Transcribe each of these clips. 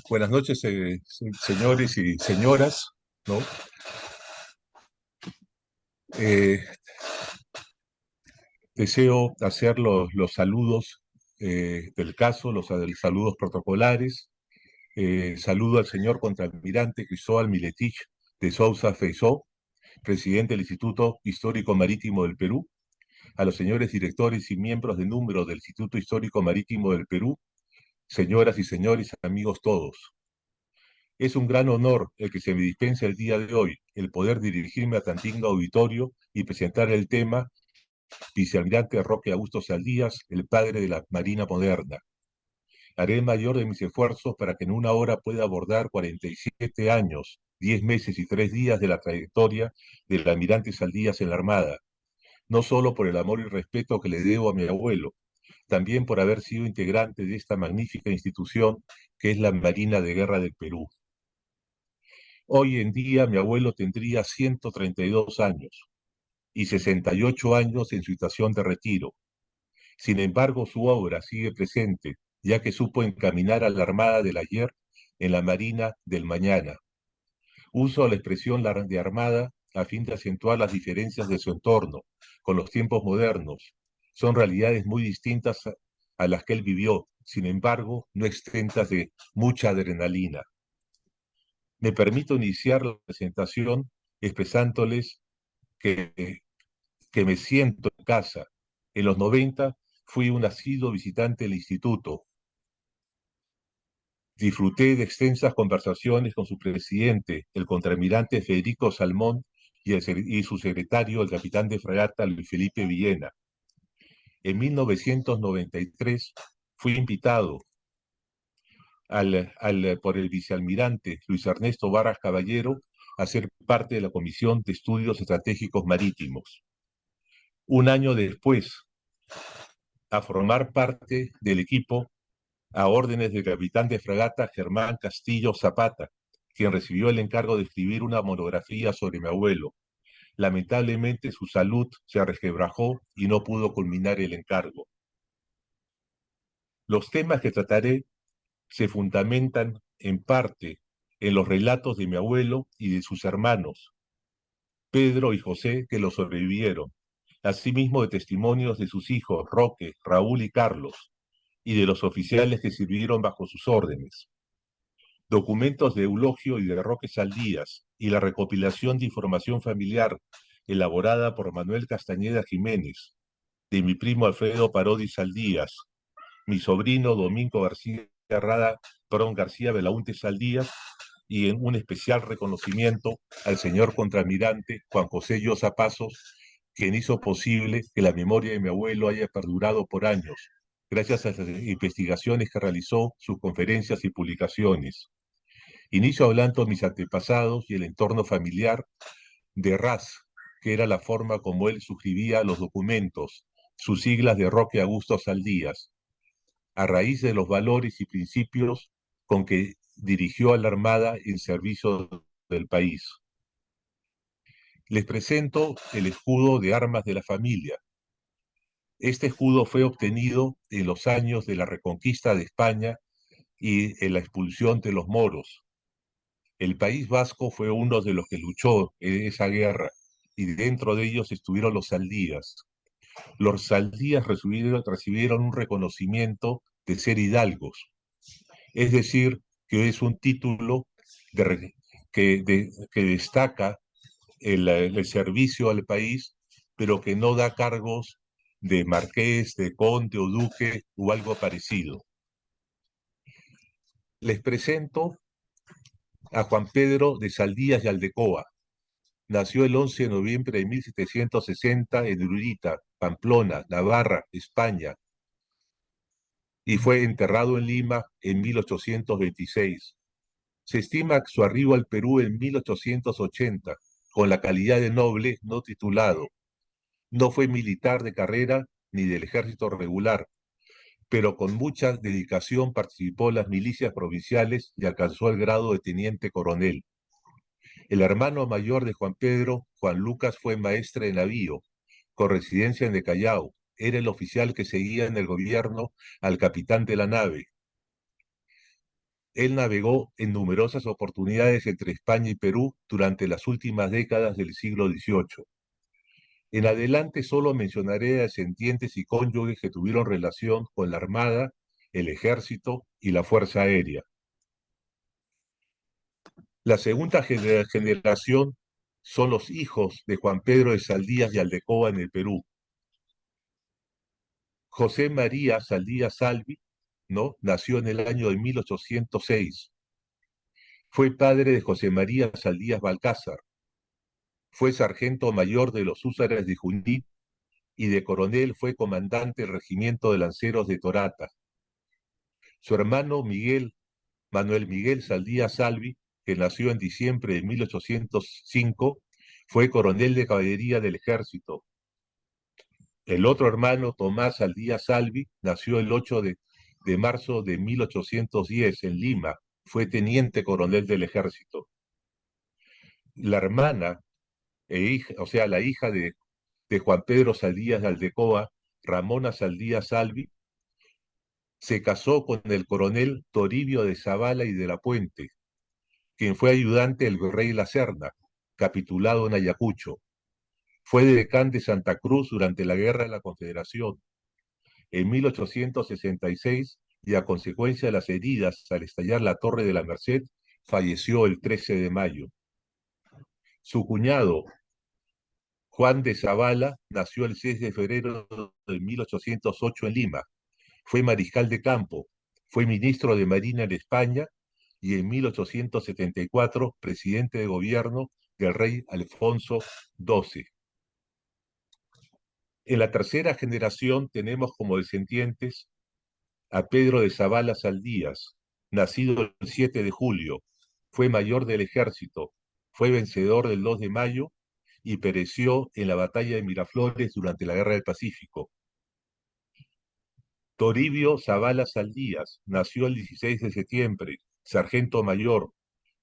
Buenas noches, señores y señoras, ¿no? Eh, Deseo hacer los saludos del caso, los saludos protocolares. Saludo al señor contraalmirante Cristóbal Miletich de Sousa Feizó, presidente del Instituto Histórico Marítimo del Perú, a los señores directores y miembros de número del Instituto Histórico Marítimo del Perú, señoras y señores, amigos todos. Es un gran honor el que se me dispense el día de hoy el poder dirigirme a tan digno auditorio y presentar el tema Vicealmirante Roque Augusto Saldías, el padre de la Marina moderna. Haré el mayor de mis esfuerzos para que en una hora pueda abordar 47 años, 10 meses y 3 días de la trayectoria del almirante Saldías en la Armada, no solo por el amor y respeto que le debo a mi abuelo, también por haber sido integrante de esta magnífica institución que es la Marina de Guerra del Perú. Hoy en día mi abuelo tendría 132 años y 68 años en situación de retiro. Sin embargo, su obra sigue presente, ya que supo encaminar a la Armada del ayer en la Marina del mañana. Uso la expresión de Armada a fin de acentuar las diferencias de su entorno con los tiempos modernos. Son realidades muy distintas a las que él vivió, sin embargo, no exentas de mucha adrenalina. Me permito iniciar la presentación expresándoles que, que me siento en casa. En los 90 fui un asiduo visitante del instituto. Disfruté de extensas conversaciones con su presidente, el contraalmirante Federico Salmón, y su secretario, el capitán de fragata Luis Felipe Villena. En 1993 fui invitado por el vicealmirante Luis Ernesto Barras Caballero a ser parte de la Comisión de Estudios Estratégicos Marítimos. Un año después, a formar parte del equipo a órdenes del capitán de fragata Germán Castillo Zapata, quien recibió el encargo de escribir una monografía sobre mi abuelo. Lamentablemente su salud se resquebrajó y no pudo culminar el encargo. Los temas que trataré se fundamentan en parte en los relatos de mi abuelo y de sus hermanos, Pedro y José, que lo sobrevivieron, asimismo de testimonios de sus hijos, Roque, Raúl y Carlos, y de los oficiales que sirvieron bajo sus órdenes. Documentos de Eulogio y de Roque Saldías, y la recopilación de información familiar elaborada por Manuel Castañeda Jiménez, de mi primo Alfredo Parodi Saldías, mi sobrino Domingo García Belaúnte Saldías, y en un especial reconocimiento al señor contraalmirante Juan José Llosa Pasos, quien hizo posible que la memoria de mi abuelo haya perdurado por años, gracias a las investigaciones que realizó, sus conferencias y publicaciones. Inicio hablando de mis antepasados y el entorno familiar de Raz, que era la forma como él suscribía los documentos, sus siglas de Roque Augusto Saldías, a raíz de los valores y principios con que dirigió a la Armada en servicio del país. Les presento el escudo de armas de la familia. Este escudo fue obtenido en los años de la reconquista de España y en la expulsión de los moros. El País Vasco fue uno de los que luchó en esa guerra, y dentro de ellos estuvieron los Saldías. Los Saldías recibieron un reconocimiento de ser hidalgos, es decir, que es un título que destaca el servicio al país, pero que no da cargos de marqués, de conde o duque o algo parecido. Les presento a Juan Pedro de Saldías y Aldecoa. Nació el 11 de noviembre de 1760 en Urita, Pamplona, Navarra, España, y fue enterrado en Lima en 1826. Se estima su arribo al Perú en 1880, con la calidad de noble no titulado. No fue militar de carrera ni del ejército regular, pero con mucha dedicación participó en las milicias provinciales y alcanzó el grado de teniente coronel. El hermano mayor de Juan Pedro, Juan Lucas, fue maestre de navío, con residencia en el Callao. Era el oficial que seguía en el gobierno al capitán de la nave. Él navegó en numerosas oportunidades entre España y Perú durante las últimas décadas del siglo XVIII. En adelante solo mencionaré a descendientes y cónyuges que tuvieron relación con la Armada, el Ejército y la Fuerza Aérea. La segunda generación son los hijos de Juan Pedro de Saldías y Aldecoa en el Perú. José María Saldías Salvi, ¿no? Nació en el año de 1806. Fue padre de José María Saldías Balcázar. Fue sargento mayor de los húsares de Junín y de coronel fue comandante del regimiento de lanceros de Torata. Su hermano Manuel Miguel Saldías Salvi, que nació en diciembre de 1805, fue coronel de caballería del ejército. El otro hermano, Tomás Saldías Salvi, nació el 8 de marzo de 1810 en Lima, fue teniente coronel del ejército. La hermana, o sea, la hija de Juan Pedro Saldías de Aldecoa, Ramona Saldías Salvi, se casó con el coronel Toribio de Zavala y de la Puente, quien fue ayudante del virrey La Serna, capitulado en Ayacucho. Fue decán de Santa Cruz durante la Guerra de la Confederación. En 1866, y a consecuencia de las heridas al estallar la Torre de la Merced, falleció el 13 de mayo. Su cuñado, Juan de Zavala, nació el 6 de febrero de 1808 en Lima. Fue mariscal de campo, fue ministro de Marina en España y en 1874 presidente de gobierno del rey Alfonso XII. En la tercera generación tenemos como descendientes a Pedro de Zavala Saldías, nacido el 7 de julio, fue mayor del ejército, fue vencedor del 2 de mayo y pereció en la batalla de Miraflores durante la Guerra del Pacífico. Toribio Zavala Saldías nació el 16 de septiembre, sargento mayor,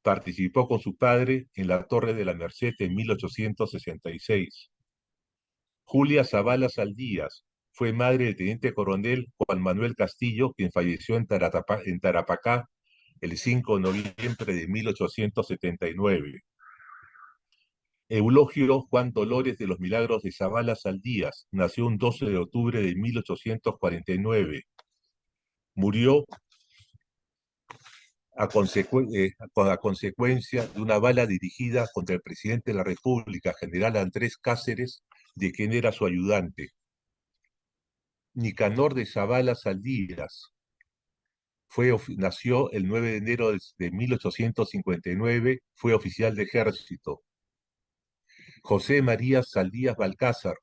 participó con su padre en la Torre de la Merced en 1866. Julia Zavala Saldías fue madre del teniente coronel Juan Manuel Castillo, quien falleció en Tarapacá el 5 de noviembre de 1879. Eulogio Juan Dolores de los Milagros de Zavala Saldías nació un 12 de octubre de 1849. Murió a consecuencia de una bala dirigida contra el presidente de la República, general Andrés Cáceres, de quien era su ayudante. Nicanor de Zavala Saldías nació el 9 de enero de 1859, fue oficial de ejército. José María Saldías Balcázar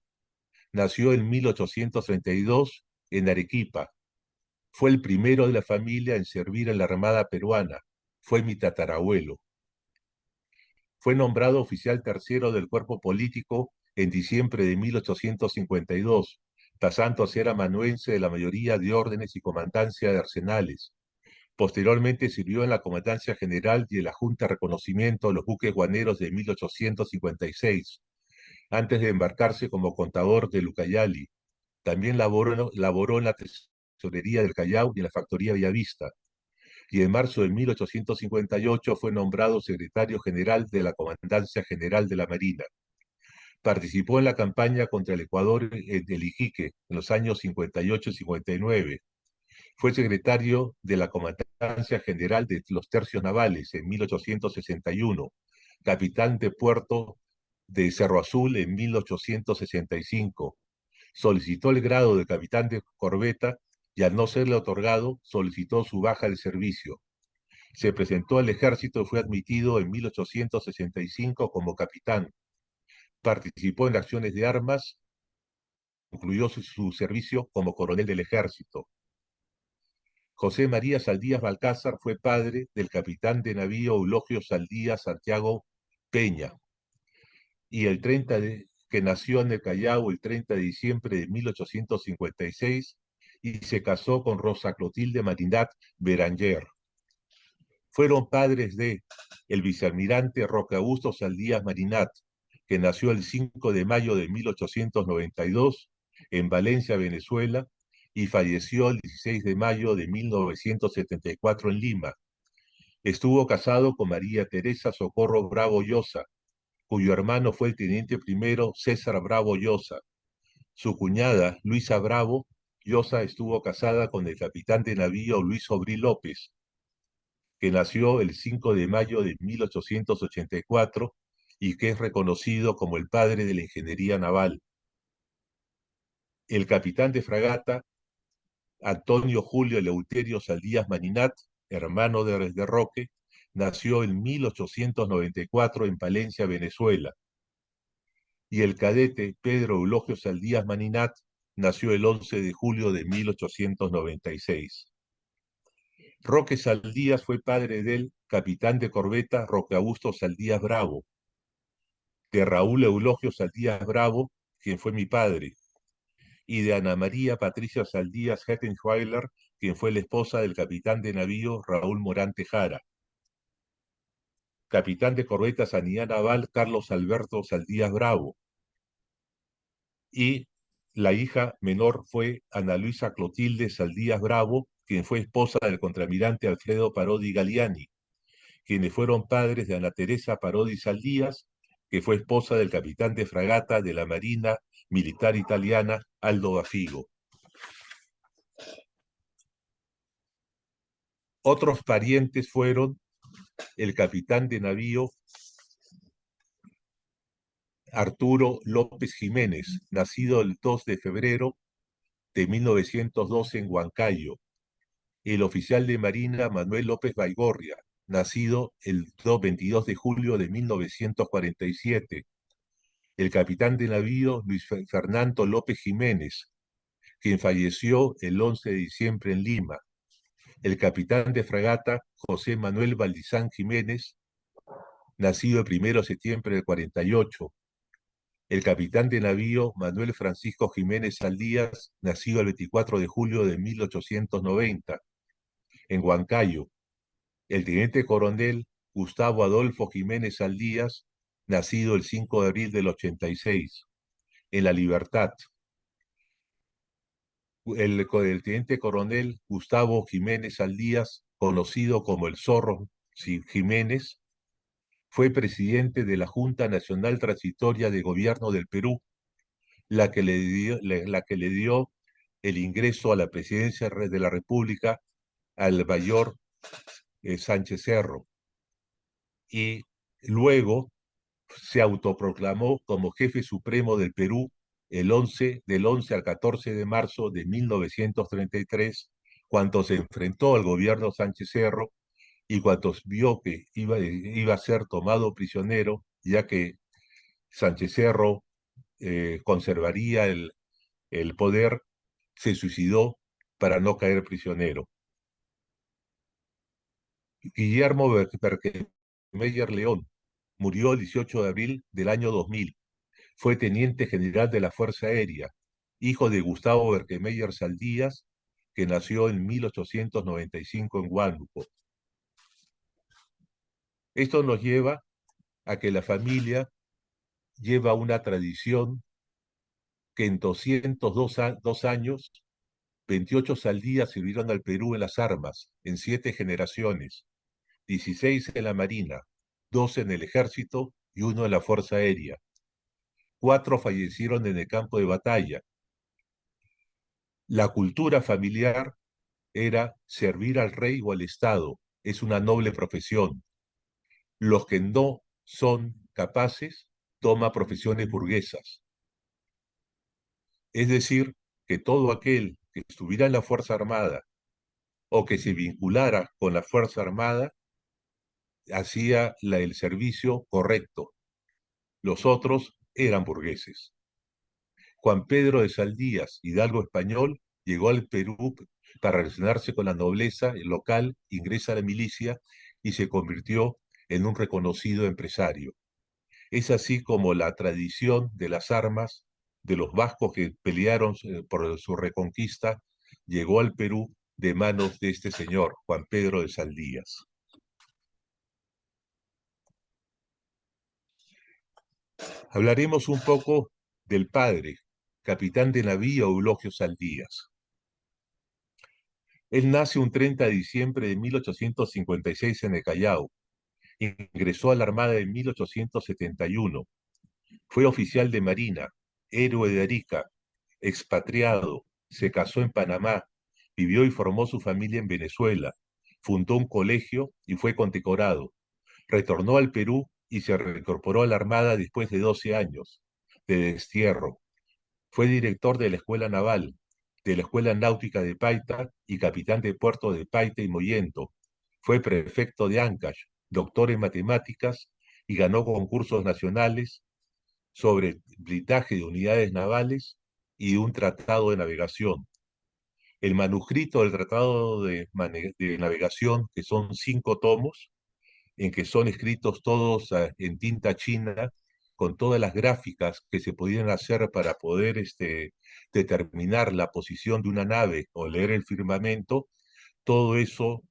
nació en 1832 en Arequipa. Fue el primero de la familia en servir en la Armada peruana. Fue mi tatarabuelo. Fue nombrado oficial tercero del cuerpo político en diciembre de 1852, pasando a ser amanuense de la mayoría de órdenes y comandancia de arsenales. Posteriormente sirvió en la Comandancia General y en la Junta de Reconocimiento de los Buques Guaneros de 1856, antes de embarcarse como contador de Ucayali. También laboró en la tesorería del Callao y en la factoría Bellavista. Y en marzo de 1858 fue nombrado secretario general de la Comandancia General de la Marina. Participó en la campaña contra el Ecuador del Iquique en los años 58 y 59. Fue secretario de la Comandancia General de los Tercios Navales en 1861, capitán de puerto de Cerro Azul en 1865. Solicitó el grado de capitán de corbeta y al no serle otorgado, solicitó su baja del servicio. Se presentó al ejército y fue admitido en 1865 como capitán. Participó en acciones de armas, concluyó su servicio como coronel del ejército. José María Saldías Balcázar fue padre del capitán de navío Eulogio Saldías Santiago Peña, y que nació en el Callao el 30 de diciembre de 1856 y se casó con Rosa Clotilde Marinat Beranger. Fueron padres de el vicealmirante Roque Augusto Saldías Marinat, que nació el 5 de mayo de 1892 en Valencia, Venezuela, y falleció el 16 de mayo de 1974 en Lima. Estuvo casado con María Teresa Socorro Bravo Llosa, cuyo hermano fue el teniente primero César Bravo Llosa. Su cuñada, Luisa Bravo Llosa, estuvo casada con el capitán de navío Luis Obrí López, que nació el 5 de mayo de 1884 y que es reconocido como el padre de la ingeniería naval. El capitán de fragata, Antonio Julio Eleuterio Saldías Maninat, hermano de Roque, nació en 1894 en Palencia, Venezuela. Y el cadete Pedro Eulogio Saldías Maninat nació el 11 de julio de 1896. Roque Saldías fue padre del capitán de corbeta Roque Augusto Saldías Bravo, de Raúl Eulogio Saldías Bravo, quien fue mi padre, y de Ana María Patricia Saldías Hettenschweiler, quien fue la esposa del capitán de navío Raúl Morán Tejara. Capitán de corbeta Sanidad Naval Carlos Alberto Saldías Bravo. Y la hija menor fue Ana Luisa Clotilde Saldías Bravo, quien fue esposa del contraalmirante Alfredo Parodi Galliani, quienes fueron padres de Ana Teresa Parodi Saldías, que fue esposa del capitán de fragata de la Marina Militar Italiana Aldo Bafigo. Otros parientes fueron el capitán de navío Arturo López Jiménez, nacido el 2 de febrero de 1912 en Huancayo; el oficial de Marina Manuel López Baigorria, nacido el 22 de julio de 1947; el capitán de navío Luis Fernando López Jiménez, quien falleció el 11 de diciembre en Lima; el capitán de fragata José Manuel Valdizán Jiménez, nacido el 1 de septiembre del 48; el capitán de navío Manuel Francisco Jiménez Saldías, nacido el 24 de julio de 1890, en Huancayo; el teniente coronel Gustavo Adolfo Jiménez Saldías, nacido el 5 de abril del 86, en La Libertad; el teniente coronel Gustavo Jiménez Saldías, conocido como el Zorro Jiménez, fue presidente de la Junta Nacional Transitoria de Gobierno del Perú, la que le dio el ingreso a la presidencia de la República al mayor Sánchez Cerro. Y luego se autoproclamó como jefe supremo del Perú del 11 al 14 de marzo de 1933, cuando se enfrentó al gobierno Sánchez Cerro y cuando vio que iba a ser tomado prisionero, ya que Sánchez Cerro conservaría el poder, se suicidó para no caer prisionero. Guillermo Berkemeyer León murió el 18 de abril del año 2000. Fue teniente general de la Fuerza Aérea, hijo de Gustavo Berkemeyer Saldías, que nació en 1895 en Huánuco. Esto nos lleva a que la familia lleva una tradición que en 202 años, 28 Saldías sirvieron al Perú en las armas, en 7 generaciones, 16 en la Marina, 2 en el Ejército y 1 en la Fuerza Aérea. 4 fallecieron en el campo de batalla. La cultura familiar era servir al rey o al Estado. Es una noble profesión. Los que no son capaces toman profesiones burguesas. Es decir, que todo aquel que estuviera en la Fuerza Armada o que se vinculara con la Fuerza Armada hacía el servicio correcto. Los otros eran burgueses. Juan Pedro de Saldías, hidalgo español, llegó al Perú para relacionarse con la nobleza local, ingresa a la milicia y se convirtió en un reconocido empresario. Es así como la tradición de las armas de los vascos que pelearon por su reconquista llegó al Perú de manos de este señor, Juan Pedro de Saldías. Hablaremos un poco del padre, capitán de navío Eulogio Saldías. Él nace un 30 de diciembre de 1856 en el Callao. Ingresó a la Armada en 1871. Fue oficial de Marina, héroe de Arica, expatriado, se casó en Panamá, vivió y formó su familia en Venezuela, fundó un colegio y fue condecorado. Retornó al Perú y se reincorporó a la Armada después de 12 años de destierro. Fue director de la Escuela Naval, de la Escuela Náutica de Paita y capitán de puerto de Paita y Mollendo. Fue prefecto de Ancash, doctor en matemáticas y ganó concursos nacionales sobre blindaje de unidades navales y un tratado de navegación. El manuscrito del tratado de navegación, que son 5 tomos, en que son escritos todos en tinta china, con todas las gráficas que se podían hacer para poder determinar la posición de una nave o leer el firmamento, todo eso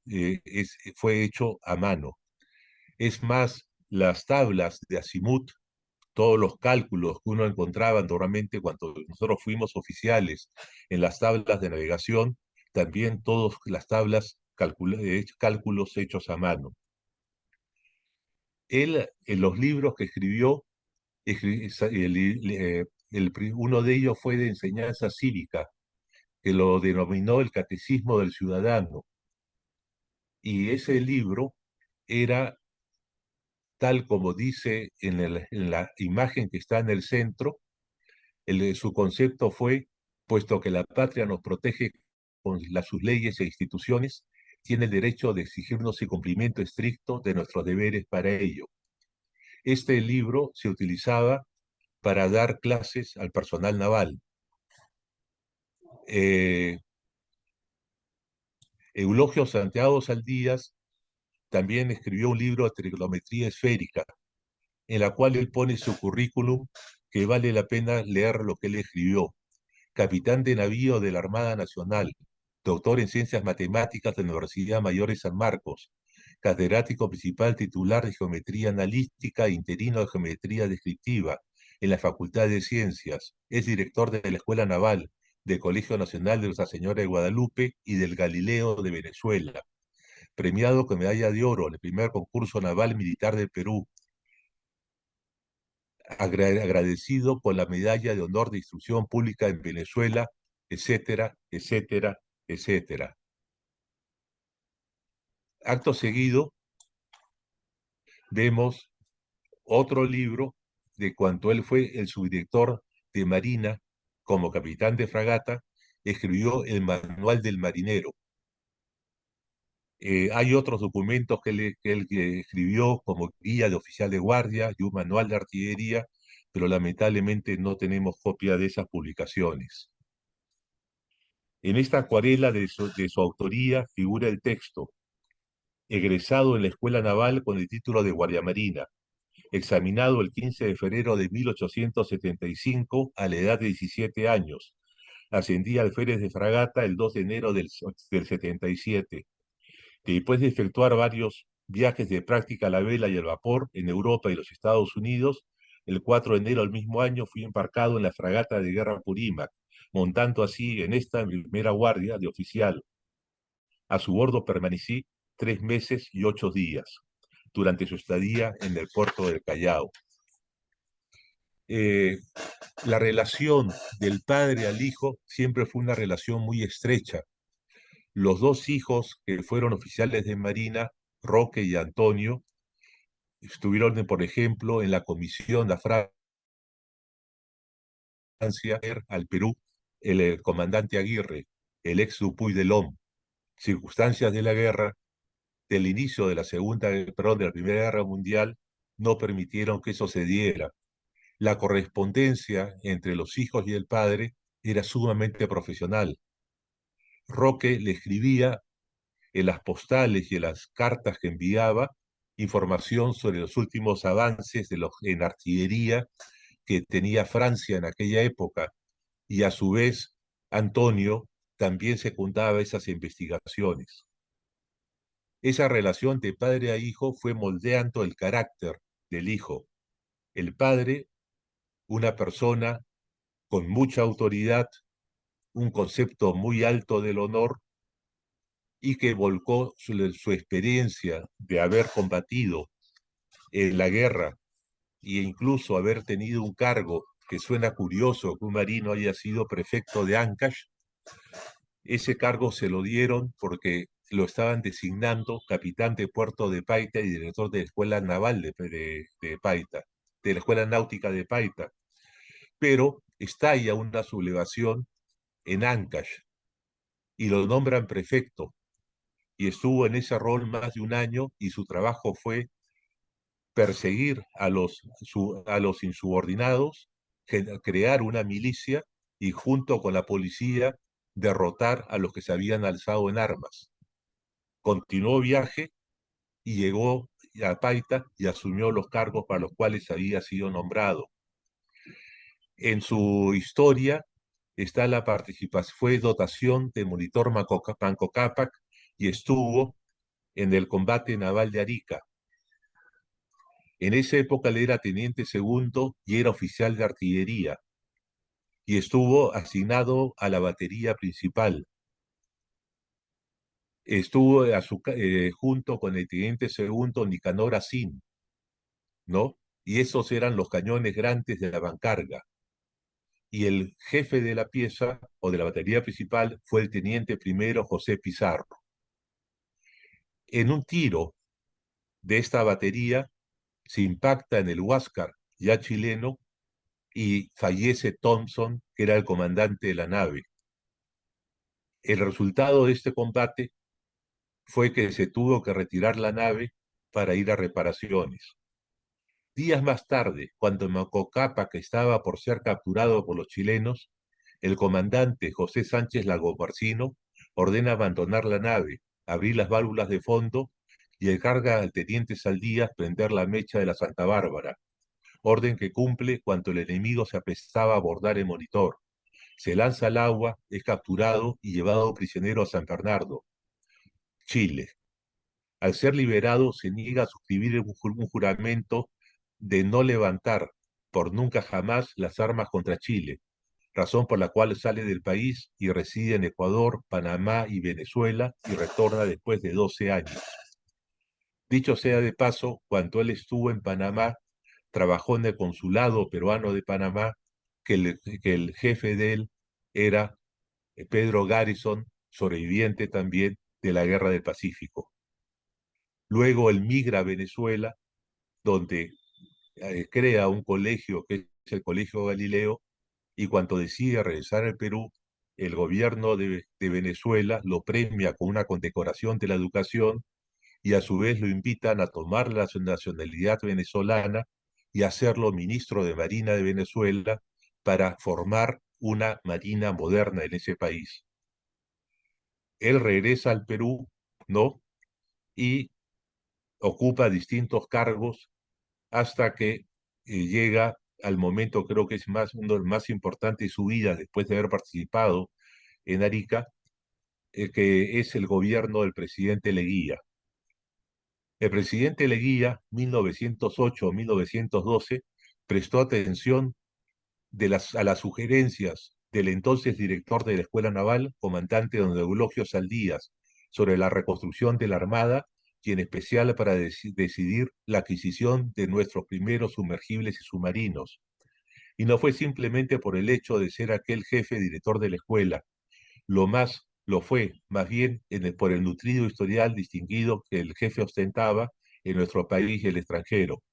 fue hecho a mano. Es más, las tablas de Azimuth, todos los cálculos que uno encontraba normalmente cuando nosotros fuimos oficiales en las tablas de navegación, también todas las tablas, cálculos hechos a mano. Él, en los libros que escribió, uno de ellos fue de enseñanza cívica, que lo denominó el Catecismo del Ciudadano. Y ese libro era tal como dice en la imagen que está en el centro. Su concepto fue, puesto que la patria nos protege con sus leyes e instituciones, tiene el derecho de exigirnos el cumplimiento estricto de nuestros deberes para ello. Este libro se utilizaba para dar clases al personal naval. Eh, Eulogio Santiago Saldías también escribió un libro de trigonometría esférica, en la cual él pone su currículum, que vale la pena leer lo que él escribió. Capitán de navío de la Armada Nacional, doctor en Ciencias Matemáticas de la Universidad Mayor de San Marcos, catedrático principal titular de Geometría Analítica e interino de Geometría Descriptiva en la Facultad de Ciencias. Es director de la Escuela Naval, del Colegio Nacional de Nuestra Señora de Guadalupe y del Galileo de Venezuela. Premiado con medalla de oro en el primer concurso naval militar del Perú. Agradecido con la medalla de honor de instrucción pública en Venezuela, etcétera, etcétera, etcétera. Acto seguido, vemos otro libro de cuando él fue el subdirector de Marina como capitán de fragata, escribió el Manual del Marinero. Hay otros documentos que él escribió como guía de oficial de guardia y un manual de artillería, pero lamentablemente no tenemos copia de esas publicaciones. En esta acuarela de su autoría figura el texto: egresado en la Escuela Naval con el título de guardiamarina, examinado el 15 de febrero de 1875 a la edad de 17 años. Ascendí al alférez de fragata el 2 de enero del 77. Después de efectuar varios viajes de práctica a la vela y al vapor en Europa y los Estados Unidos, el 4 de enero del mismo año fui embarcado en la fragata de guerra Purímac, montando así en esta primera guardia de oficial. A su bordo permanecí 3 meses y 8 días durante su estadía en el puerto del Callao. Eh, la relación del padre al hijo siempre fue una relación muy estrecha. Los dos hijos que fueron oficiales de Marina, Roque y Antonio, estuvieron, por ejemplo, en la comisión a Francia, al Perú, el comandante Aguirre, el ex Dupuy de Lom. Circunstancias de la guerra, del inicio de de la Primera Guerra Mundial, no permitieron que eso se diera. La correspondencia entre los hijos y el padre era sumamente profesional. Roque le escribía en las postales y en las cartas que enviaba información sobre los últimos avances en artillería que tenía Francia en aquella época, y a su vez Antonio también secundaba esas investigaciones. Esa relación de padre a hijo fue moldeando el carácter del hijo. El padre, una persona con mucha autoridad, un concepto muy alto del honor, y que volcó su experiencia de haber combatido en la guerra e incluso haber tenido un cargo que suena curioso que un marino haya sido prefecto de Ancash. Ese cargo se lo dieron porque lo estaban designando capitán de puerto de Paita y director de la Escuela Naval de Paita, de la Escuela Náutica de Paita. Pero estalla una sublevación en Ancash y lo nombran prefecto y estuvo en ese rol más de un año y su trabajo fue perseguir a los insubordinados, crear una milicia y junto con la policía derrotar a los que se habían alzado en armas. Continuó viaje y llegó a Paita y asumió los cargos para los cuales había sido nombrado. En su historia está la participación, fue dotación de monitor Manco Cápac y estuvo en el combate naval de Arica. En esa época él era teniente segundo y era oficial de artillería y estuvo asignado a la batería principal. Estuvo junto con el teniente segundo Nicanor Asín, ¿no? Y esos eran los cañones grandes de la bancarga. Y el jefe de la pieza o de la batería principal fue el teniente primero José Pizarro. En un tiro de esta batería se impacta en el Huáscar, ya chileno, y fallece Thompson, que era el comandante de la nave. El resultado de este combate fue que se tuvo que retirar la nave para ir a reparaciones. Días más tarde, cuando Manco Cápac estaba por ser capturado por los chilenos, el comandante José Sánchez Lagomarsino ordena abandonar la nave, abrir las válvulas de fondo y encarga al teniente Saldías prender la mecha de la Santa Bárbara, orden que cumple cuando el enemigo se aprestaba a abordar el monitor. Se lanza al agua, es capturado y llevado prisionero a San Bernardo, Chile. Al ser liberado, se niega a suscribir un juramento de no levantar por nunca jamás las armas contra Chile, razón por la cual sale del país y reside en Ecuador, Panamá y Venezuela y retorna después de 12 años. Dicho sea de paso, cuando él estuvo en Panamá, trabajó en el consulado peruano de Panamá, que el jefe de él era Pedro Garrison, sobreviviente también de la Guerra del Pacífico. Luego él migra a Venezuela, donde crea un colegio que es el Colegio Galileo, y cuando decide regresar al Perú, el gobierno de Venezuela lo premia con una condecoración de la educación y a su vez lo invitan a tomar la nacionalidad venezolana y hacerlo ministro de Marina de Venezuela para formar una marina moderna en ese país. Él regresa al Perú, ¿no? Y ocupa distintos cargos hasta que llega al momento, creo que es uno de los más importantes de su vida, después de haber participado en Arica, que es el gobierno del presidente Leguía. El presidente Leguía, 1908-1912, prestó atención a las sugerencias del entonces director de la Escuela Naval, comandante don Eulogio Saldías, sobre la reconstrucción de la Armada y en especial para decidir la adquisición de nuestros primeros sumergibles y submarinos. Y no fue simplemente por el hecho de ser aquel jefe director de la escuela, lo fue más bien por el nutrido historial distinguido que el jefe ostentaba en nuestro país y el extranjero.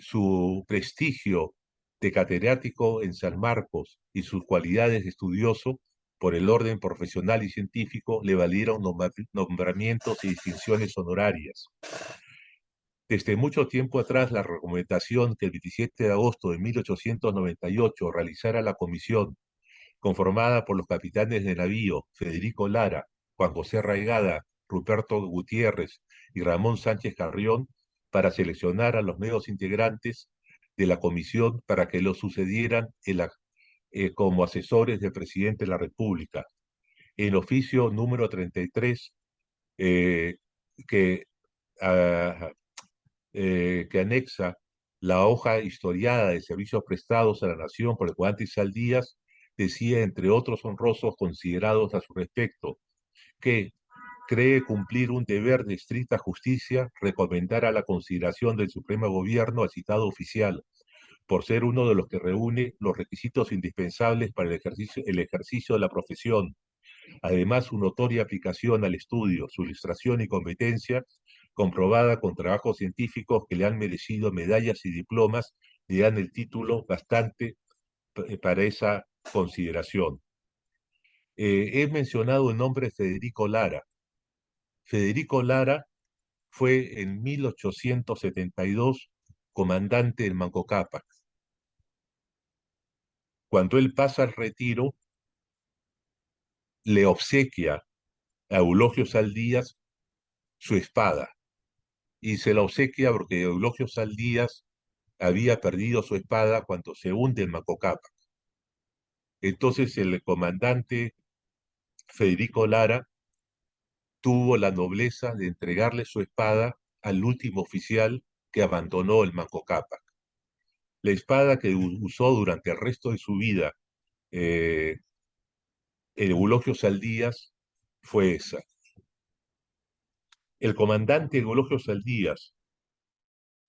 Su prestigio de catedrático en San Marcos y sus cualidades de estudioso por el orden profesional y científico le valieron nombramientos y distinciones honorarias. Desde mucho tiempo atrás, la recomendación que el 27 de agosto de 1898 realizara la comisión, conformada por los capitanes de navío Federico Lara, Juan José Raigada, Ruperto Gutiérrez y Ramón Sánchez Carrión, para seleccionar a los nuevos integrantes de la comisión para que lo sucedieran como asesores del presidente de la República. En oficio número 33, eh, que, ah, que anexa la hoja historiada de servicios prestados a la nación por el comandante Saldías, decía, entre otros honrosos considerados a su respecto, que cree cumplir un deber de estricta justicia recomendar a la consideración del Supremo Gobierno al citado oficial, por ser uno de los que reúne los requisitos indispensables para el ejercicio de la profesión. Además, su notoria aplicación al estudio, su ilustración y competencia, comprobada con trabajos científicos que le han merecido medallas y diplomas, le dan el título bastante para esa consideración. He mencionado el nombre de Federico Lara. Federico Lara fue en 1872 comandante del Manco Cápac. Cuando él pasa al retiro, le obsequia a Eulogio Saldías su espada, y se la obsequia porque Eulogio Saldías había perdido su espada cuando se hunde el Manco Cápac. Entonces el comandante Federico Lara tuvo la nobleza de entregarle su espada al último oficial que abandonó el Manco Cápac. La espada que usó durante el resto de su vida el Eulogio Saldías fue esa. El comandante Eulogio Saldías,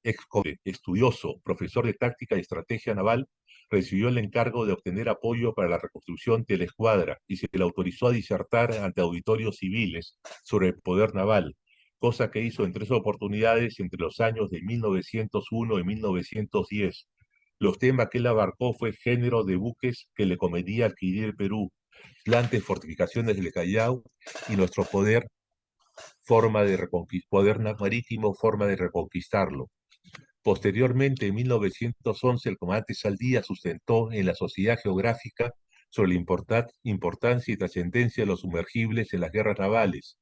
estudioso, profesor de táctica y estrategia naval, recibió el encargo de obtener apoyo para la reconstrucción de la escuadra y se le autorizó a disertar ante auditorios civiles sobre el poder naval, cosa que hizo en 3 oportunidades entre los años de 1901 y 1910. Los temas que él abarcó fue género de buques que le convenía adquirir el Perú, plan de fortificaciones del Callao y nuestro poder, poder marítimo, forma de reconquistarlo. Posteriormente, en 1911, el comandante Saldía sustentó en la Sociedad Geográfica sobre la importancia y trascendencia de los sumergibles en las guerras navales.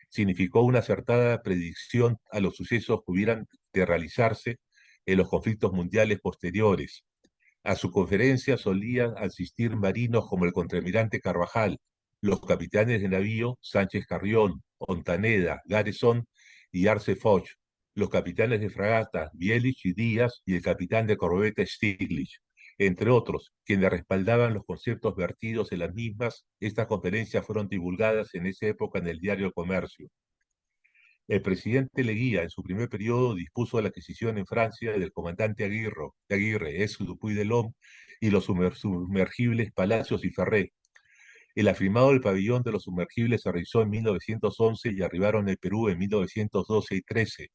Significó una acertada predicción a los sucesos que hubieran de realizarse en los conflictos mundiales posteriores. A su conferencia solían asistir marinos como el contraalmirante Carvajal, los capitanes de navío Sánchez Carrión, Ontaneda, Garrison y Arce Foch, los capitanes de fragata Bielich y Díaz y el capitán de corbeta Stiglitz, entre otros, quienes respaldaban los conceptos vertidos en las mismas. Estas conferencias fueron divulgadas en esa época en el diario El Comercio. El presidente Leguía, en su primer periodo, dispuso la adquisición en Francia del comandante Aguirre, ex Dupuy de Lom, y los sumergibles Palacios y Ferré. El afirmado del pabellón de los sumergibles se realizó en 1911 y arribaron al Perú en 1912 y 13.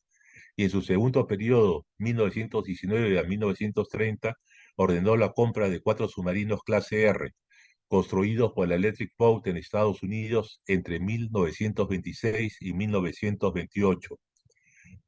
Y en su segundo periodo, 1919 a 1930, ordenó la compra de 4 submarinos clase R, construidos por la Electric Boat en Estados Unidos entre 1926 y 1928.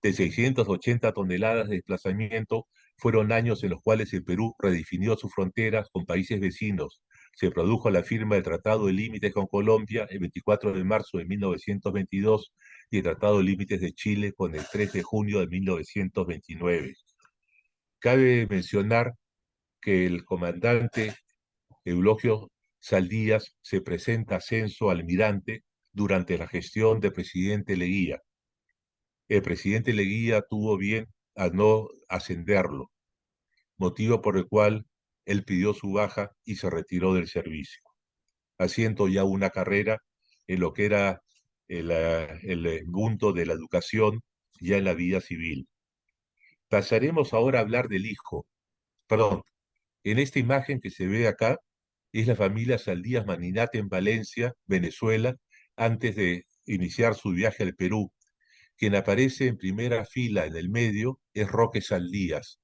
De 680 toneladas de desplazamiento, fueron años en los cuales el Perú redefinió sus fronteras con países vecinos. Se produjo la firma del Tratado de Límites con Colombia el 24 de marzo de 1922 y el Tratado de Límites de Chile con el 3 de junio de 1929. Cabe mencionar que el comandante Eulogio Saldías se presenta ascenso a almirante durante la gestión del presidente Leguía. El presidente Leguía tuvo bien a no ascenderlo, motivo por el cual él pidió su baja y se retiró del servicio, haciendo ya una carrera en lo que era el mundo de la educación, ya en la vida civil. Pasaremos ahora a hablar del hijo. Perdón, en esta imagen que se ve acá, es la familia Saldías Maninate en Valencia, Venezuela, antes de iniciar su viaje al Perú. Quien aparece en primera fila en el medio es Roque Saldías.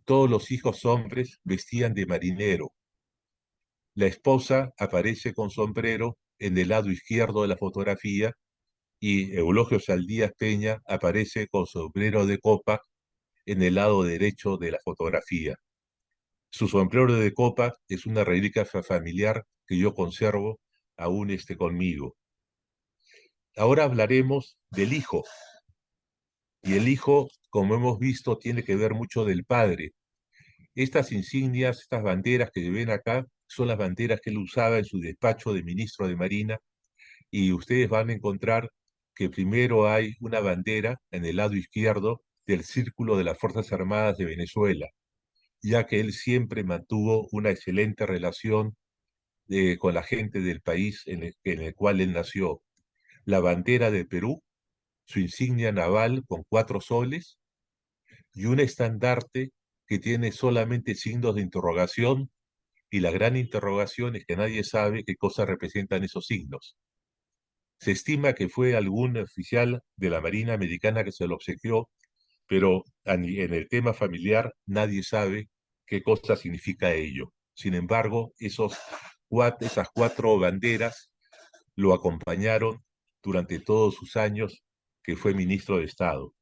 Todos los hijos hombres vestían de marinero. La esposa aparece con sombrero en el lado izquierdo de la fotografía y Eulogio Saldías Peña aparece con sombrero de copa en el lado derecho de la fotografía. Su sombrero de copa es una reliquia familiar que yo conservo aún conmigo. Ahora hablaremos del hijo. Y el hijo, como hemos visto, tiene que ver mucho del padre. Estas insignias, estas banderas que ven acá, son las banderas que él usaba en su despacho de ministro de Marina, y ustedes van a encontrar que primero hay una bandera en el lado izquierdo del Círculo de las Fuerzas Armadas de Venezuela, ya que él siempre mantuvo una excelente relación con la gente del país en el cual él nació. la bandera de Perú, su insignia naval con 4 soles y un estandarte que tiene solamente signos de interrogación, y la gran interrogación es que nadie sabe qué cosa representan esos signos. Se estima que fue algún oficial de la Marina Americana que se lo obsequió, pero en el tema familiar nadie sabe qué cosa significa ello. Sin embargo, esas 4 banderas lo acompañaron durante todos sus años que fue ministro de Estado.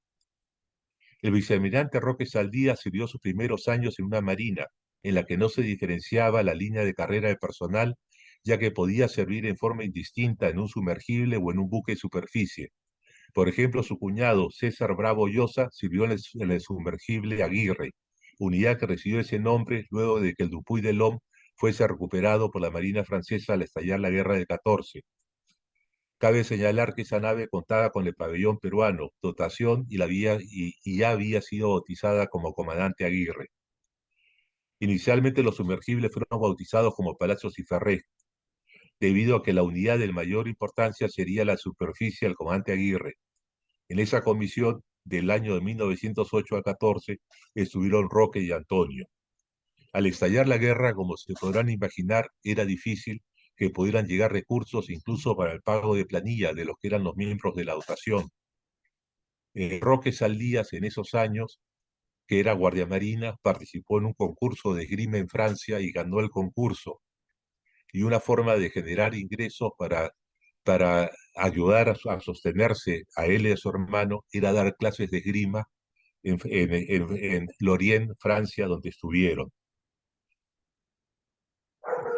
El vicealmirante Roque Saldía sirvió sus primeros años en una marina en la que no se diferenciaba la línea de carrera de personal, ya que podía servir en forma indistinta en un sumergible o en un buque de superficie. Por ejemplo, su cuñado César Bravo Llosa sirvió en el sumergible Aguirre, unidad que recibió ese nombre luego de que el Dupuy de Lom fuese recuperado por la Marina francesa al estallar la Guerra de 14. Cabe señalar que esa nave contaba con el pabellón peruano, dotación y ya había sido bautizada como Comandante Aguirre. Inicialmente los sumergibles fueron bautizados como Palacios y Ferré, debido a que la unidad de mayor importancia sería la superficie del Comandante Aguirre. En esa comisión del año de 1908 a 14 estuvieron Roque y Antonio. Al estallar la guerra, como se podrán imaginar, era difícil que pudieran llegar recursos incluso para el pago de planilla de los que eran los miembros de la dotación. Roque Saldías en esos años, que era guardia marina, participó en un concurso de esgrima en Francia y ganó el concurso. Y una forma de generar ingresos para ayudar a sostenerse a él y a su hermano era dar clases de esgrima en Lorient, Francia, donde estuvieron.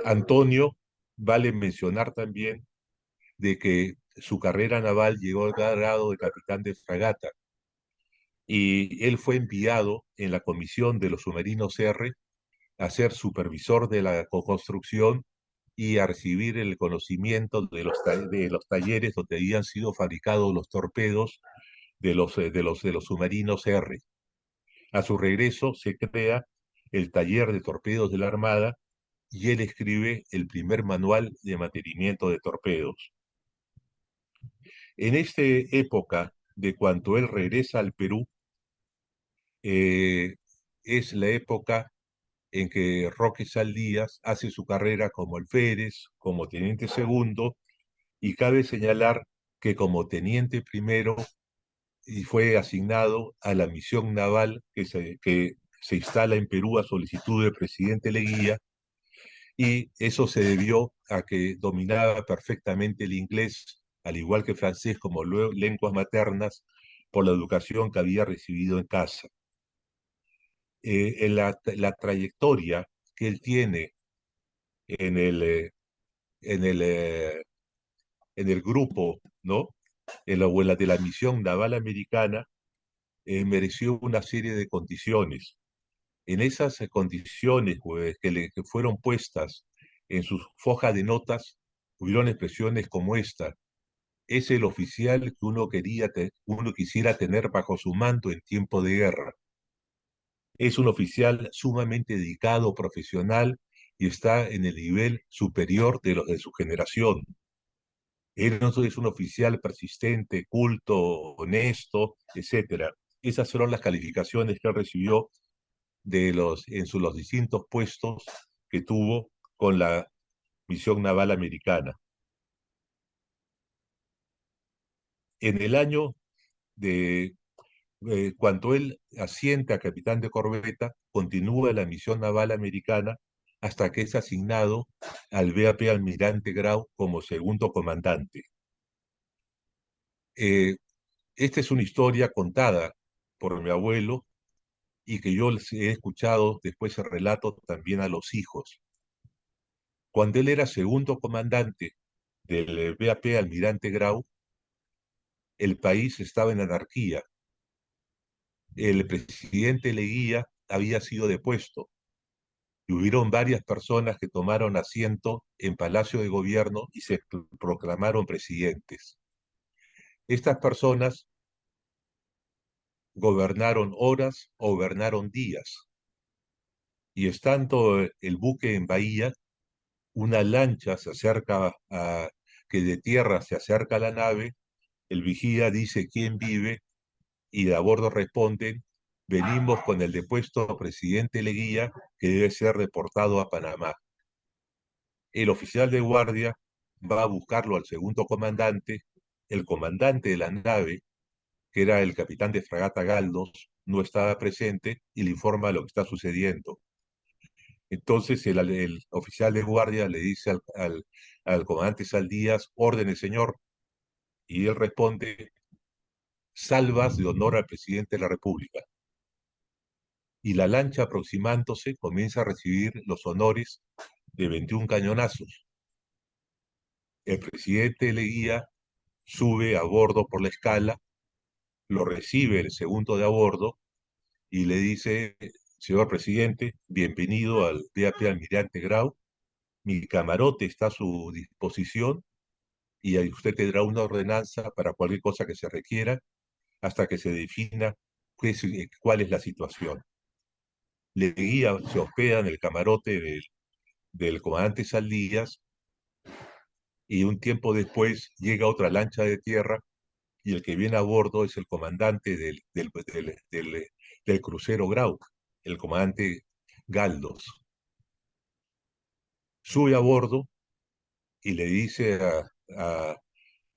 Antonio, vale mencionar también de que su carrera naval llegó al grado de capitán de fragata y él fue enviado en la comisión de los submarinos R a ser supervisor de la construcción y a recibir el conocimiento de los talleres donde habían sido fabricados los torpedos de los submarinos R. A su regreso se crea el taller de torpedos de la Armada y él escribe el primer manual de mantenimiento de torpedos. En esta época de cuando él regresa al Perú, eh, es la época en que Roque Saldías hace su carrera como alférez, como teniente segundo, y cabe señalar que como teniente primero y fue asignado a la misión naval que se instala en Perú a solicitud del presidente Leguía, y eso se debió a que dominaba perfectamente el inglés, al igual que francés como lenguas maternas, por la educación que había recibido en casa. En la trayectoria que él tiene en el, eh, en el, eh, en el grupo, ¿no? O en la de la misión naval americana, mereció una serie de condiciones. En esas condiciones pues, que fueron puestas en sus fojas de notas, hubieron expresiones como esta: es el oficial que uno quisiera tener bajo su mando en tiempo de guerra. Es un oficial sumamente dedicado, profesional, y está en el nivel superior de los de su generación. Él no es un oficial persistente, culto, honesto, etcétera. Esas fueron las calificaciones que él recibió los distintos puestos que tuvo con la misión naval americana. En el año de cuando él asciende a capitán de corbeta, continúa la misión naval americana hasta que es asignado al VAP Almirante Grau como segundo comandante. Esta es una historia contada por mi abuelo y que yo les he escuchado después el relato también a los hijos. Cuando él era segundo comandante del VAP Almirante Grau, el país estaba en anarquía. El presidente Leguía había sido depuesto y hubieron varias personas que tomaron asiento en Palacio de Gobierno y se proclamaron presidentes. Estas personas gobernaron horas o gobernaron días. Y estando el buque en bahía, una lancha se acerca que de tierra se acerca a la nave, el vigía dice quién vive y de a bordo responden: venimos con el depuesto presidente Leguía, que debe ser deportado a Panamá. El oficial de guardia va a buscarlo al segundo comandante. El comandante de la nave, que era el capitán de fragata Galdos, no estaba presente y le informa lo que está sucediendo. Entonces el oficial de guardia le dice al comandante Saldías: órdenes, señor. Y él responde: salvas de honor al presidente de la República. Y la lancha, aproximándose, comienza a recibir los honores de 21 cañonazos. El presidente Leguía sube a bordo por la escala, lo recibe el segundo de a bordo y le dice: señor presidente, bienvenido al DAP Almirante Grau, mi camarote está a su disposición y ahí usted tendrá una ordenanza para cualquier cosa que se requiera hasta que se defina cuál es la situación. Leguía se hospeda en el camarote del comandante Saldías y un tiempo después llega otra lancha de tierra y el que viene a bordo es el comandante del crucero Grau, el comandante Galdos. Sube a bordo y le dice a-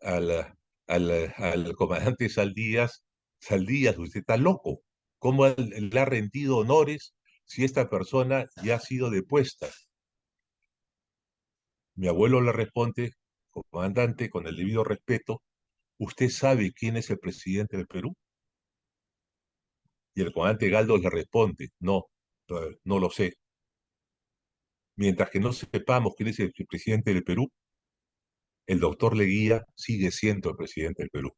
al, al comandante Saldías: Saldías, usted está loco. ¿Cómo le ha rendido honores si esta persona ya ha sido depuesta? Mi abuelo le responde: comandante, con el debido respeto, ¿usted sabe quién es el presidente del Perú? Y el comandante Galdos le responde: no, no lo sé. Mientras que no sepamos quién es el presidente del Perú, el doctor Leguía sigue siendo el presidente del Perú.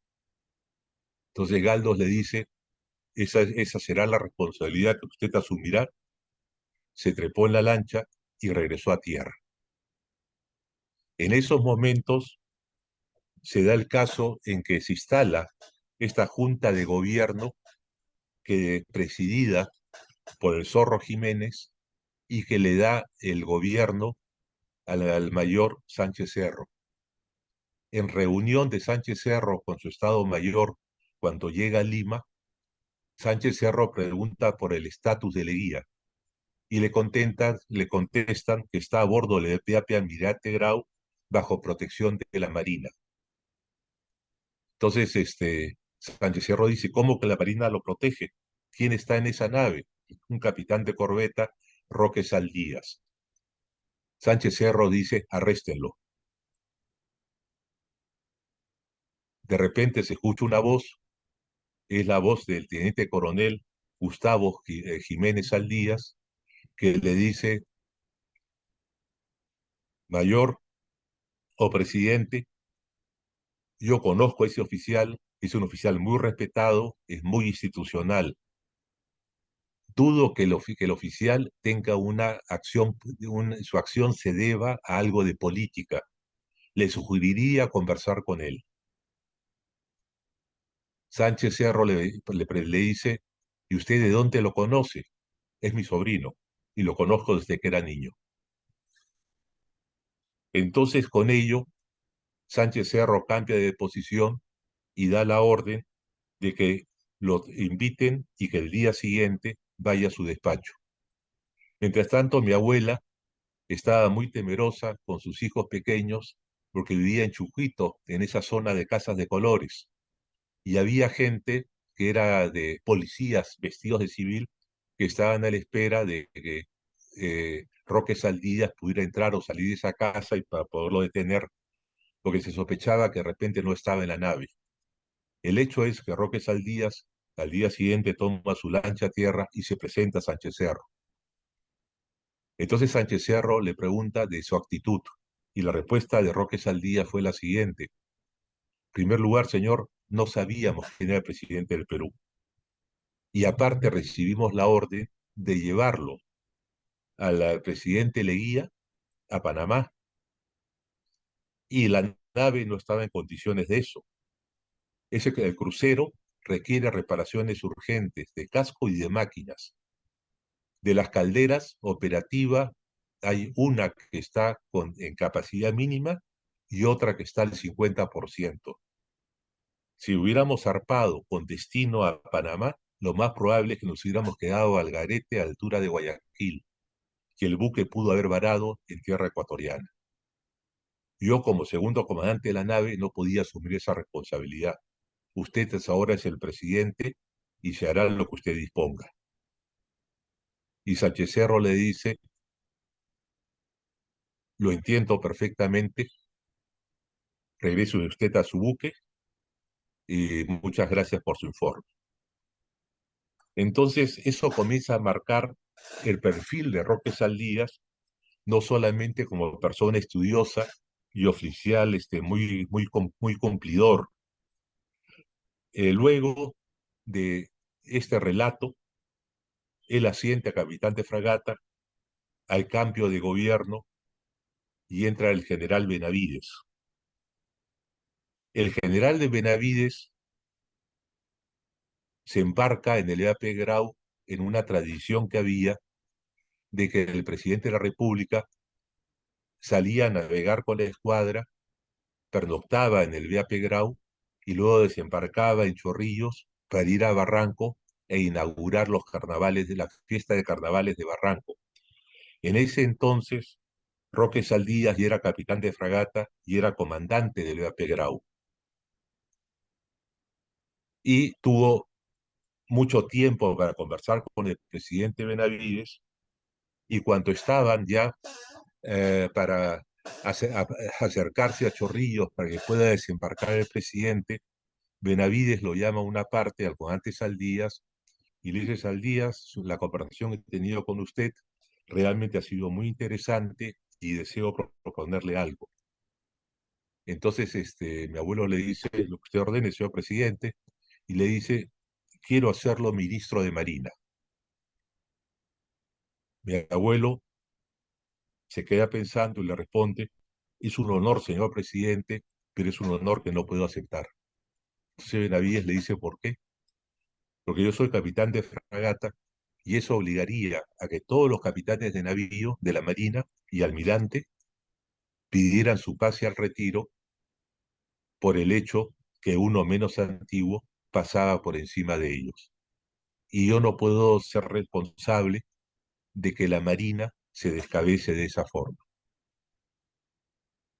Entonces Galdos le dice: esa será la responsabilidad que usted asumirá. Se trepó en la lancha y regresó a tierra. En esos momentos se da el caso en que se instala esta junta de gobierno que presidida por el Zorro Jiménez y que le da el gobierno al mayor Sánchez Cerro. En reunión de Sánchez Cerro con su Estado Mayor, cuando llega a Lima, Sánchez Cerro pregunta por el estatus de Leguía y le contestan que está a bordo del DAP Almirante Grau bajo protección de la Marina. Entonces, Sánchez Cerro dice: ¿cómo que la Marina lo protege? ¿Quién está en esa nave? Un capitán de corbeta, Roque Saldías. Sánchez Cerro dice: arréstenlo. De repente se escucha una voz, es la voz del teniente coronel Gustavo Jiménez Saldías, que le dice: mayor o presidente, yo conozco a ese oficial, es un oficial muy respetado, es muy institucional. Dudo que el oficial tenga una acción, su acción se deba a algo de política. Le sugeriría conversar con él. Sánchez Cerro le dice: ¿y usted de dónde lo conoce? Es mi sobrino y lo conozco desde que era niño. Entonces, con ello, Sánchez Cerro cambia de posición y da la orden de que lo inviten y que el día siguiente vaya a su despacho. Mientras tanto, mi abuela estaba muy temerosa con sus hijos pequeños porque vivía en Chucuito, en esa zona de casas de colores, y había gente que era de policías vestidos de civil que estaban a la espera de que Roque Saldías pudiera entrar o salir de esa casa y para poderlo detener, porque se sospechaba que de repente no estaba en la nave. El hecho es que Roque Saldías al día siguiente toma su lancha a tierra y se presenta a Sánchez Cerro. Entonces Sánchez Cerro le pregunta de su actitud y la respuesta de Roque Saldías fue la siguiente: en primer lugar, señor, no sabíamos quién era el presidente del Perú y aparte recibimos la orden de llevarlo al presidente Leguía a Panamá y la nave no estaba en condiciones de eso. El crucero requiere reparaciones urgentes de casco y de máquinas. De las calderas operativas, hay una que está en capacidad mínima y otra que está al 50%. Si hubiéramos zarpado con destino a Panamá, lo más probable es que nos hubiéramos quedado al garete a altura de Guayaquil, que el buque pudo haber varado en tierra ecuatoriana. Yo, como segundo comandante de la nave, no podía asumir esa responsabilidad. Ahora es el presidente y se hará lo que usted disponga. Y Sánchez Cerro le dice, lo entiendo perfectamente, regrese usted a su buque y muchas gracias por su informe. Entonces, eso comienza a marcar el perfil de Roque Saldías, no solamente como persona estudiosa y oficial muy cumplidor. Luego de este relato, él asciende a capitán de fragata, hay cambio de gobierno y entra el general Benavides. El general de Benavides se embarca en el EAP Grau en una tradición que había de que el presidente de la República salía a navegar con la escuadra, pernoctaba en el EAP Grau y luego desembarcaba en Chorrillos para ir a Barranco e inaugurar los carnavales de la fiesta de carnavales de Barranco. En ese entonces, Roque Saldías ya era capitán de fragata y era comandante del EAP Grau. Y tuvo mucho tiempo para conversar con el presidente Benavides y cuando estaban ya para acercarse a Chorrillos para que pueda desembarcar el presidente, Benavides lo llama a una parte al comandante Saldías y le dice: Saldías, la conversación que he tenido con usted realmente ha sido muy interesante y deseo proponerle algo. Entonces mi abuelo le dice: lo que usted ordene, señor presidente, y le dice: quiero hacerlo ministro de Marina. Mi abuelo se queda pensando y le responde: es un honor, señor presidente, pero es un honor que no puedo aceptar. Entonces Benavides le dice: ¿por qué? Porque yo soy capitán de fragata y eso obligaría a que todos los capitanes de navío de la Marina y almirante pidieran su pase al retiro por el hecho que uno menos antiguo pasaba por encima de ellos. Y yo no puedo ser responsable de que la Marina se descabece de esa forma.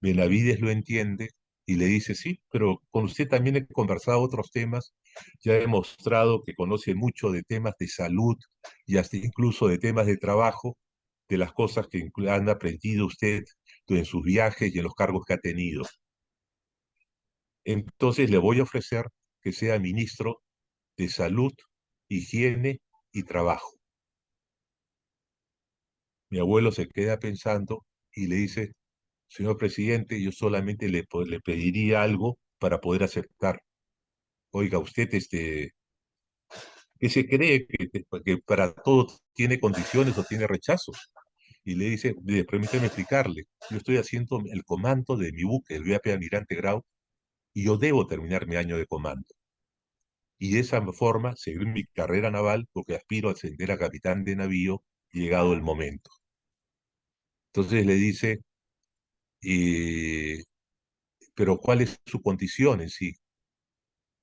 Benavides lo entiende y le dice: sí, pero con usted también he conversado otros temas, ya he demostrado que conoce mucho de temas de salud y hasta incluso de temas de trabajo, de las cosas que han aprendido usted en sus viajes y en los cargos que ha tenido. Entonces le voy a ofrecer que sea ministro de Salud, Higiene y Trabajo. Mi abuelo se queda pensando y le dice: señor presidente, yo solamente le pediría algo para poder aceptar. Oiga, usted, ¿qué se cree? Que para todo tiene condiciones o tiene rechazos. Y le dice: permíteme explicarle, yo estoy haciendo el comando de mi buque, el VAP Almirante Grau, y yo debo terminar mi año de comando. Y de esa forma seguir mi carrera naval porque aspiro a ascender a capitán de navío llegado el momento. Entonces le dice: eh, pero ¿cuál es su condición en sí?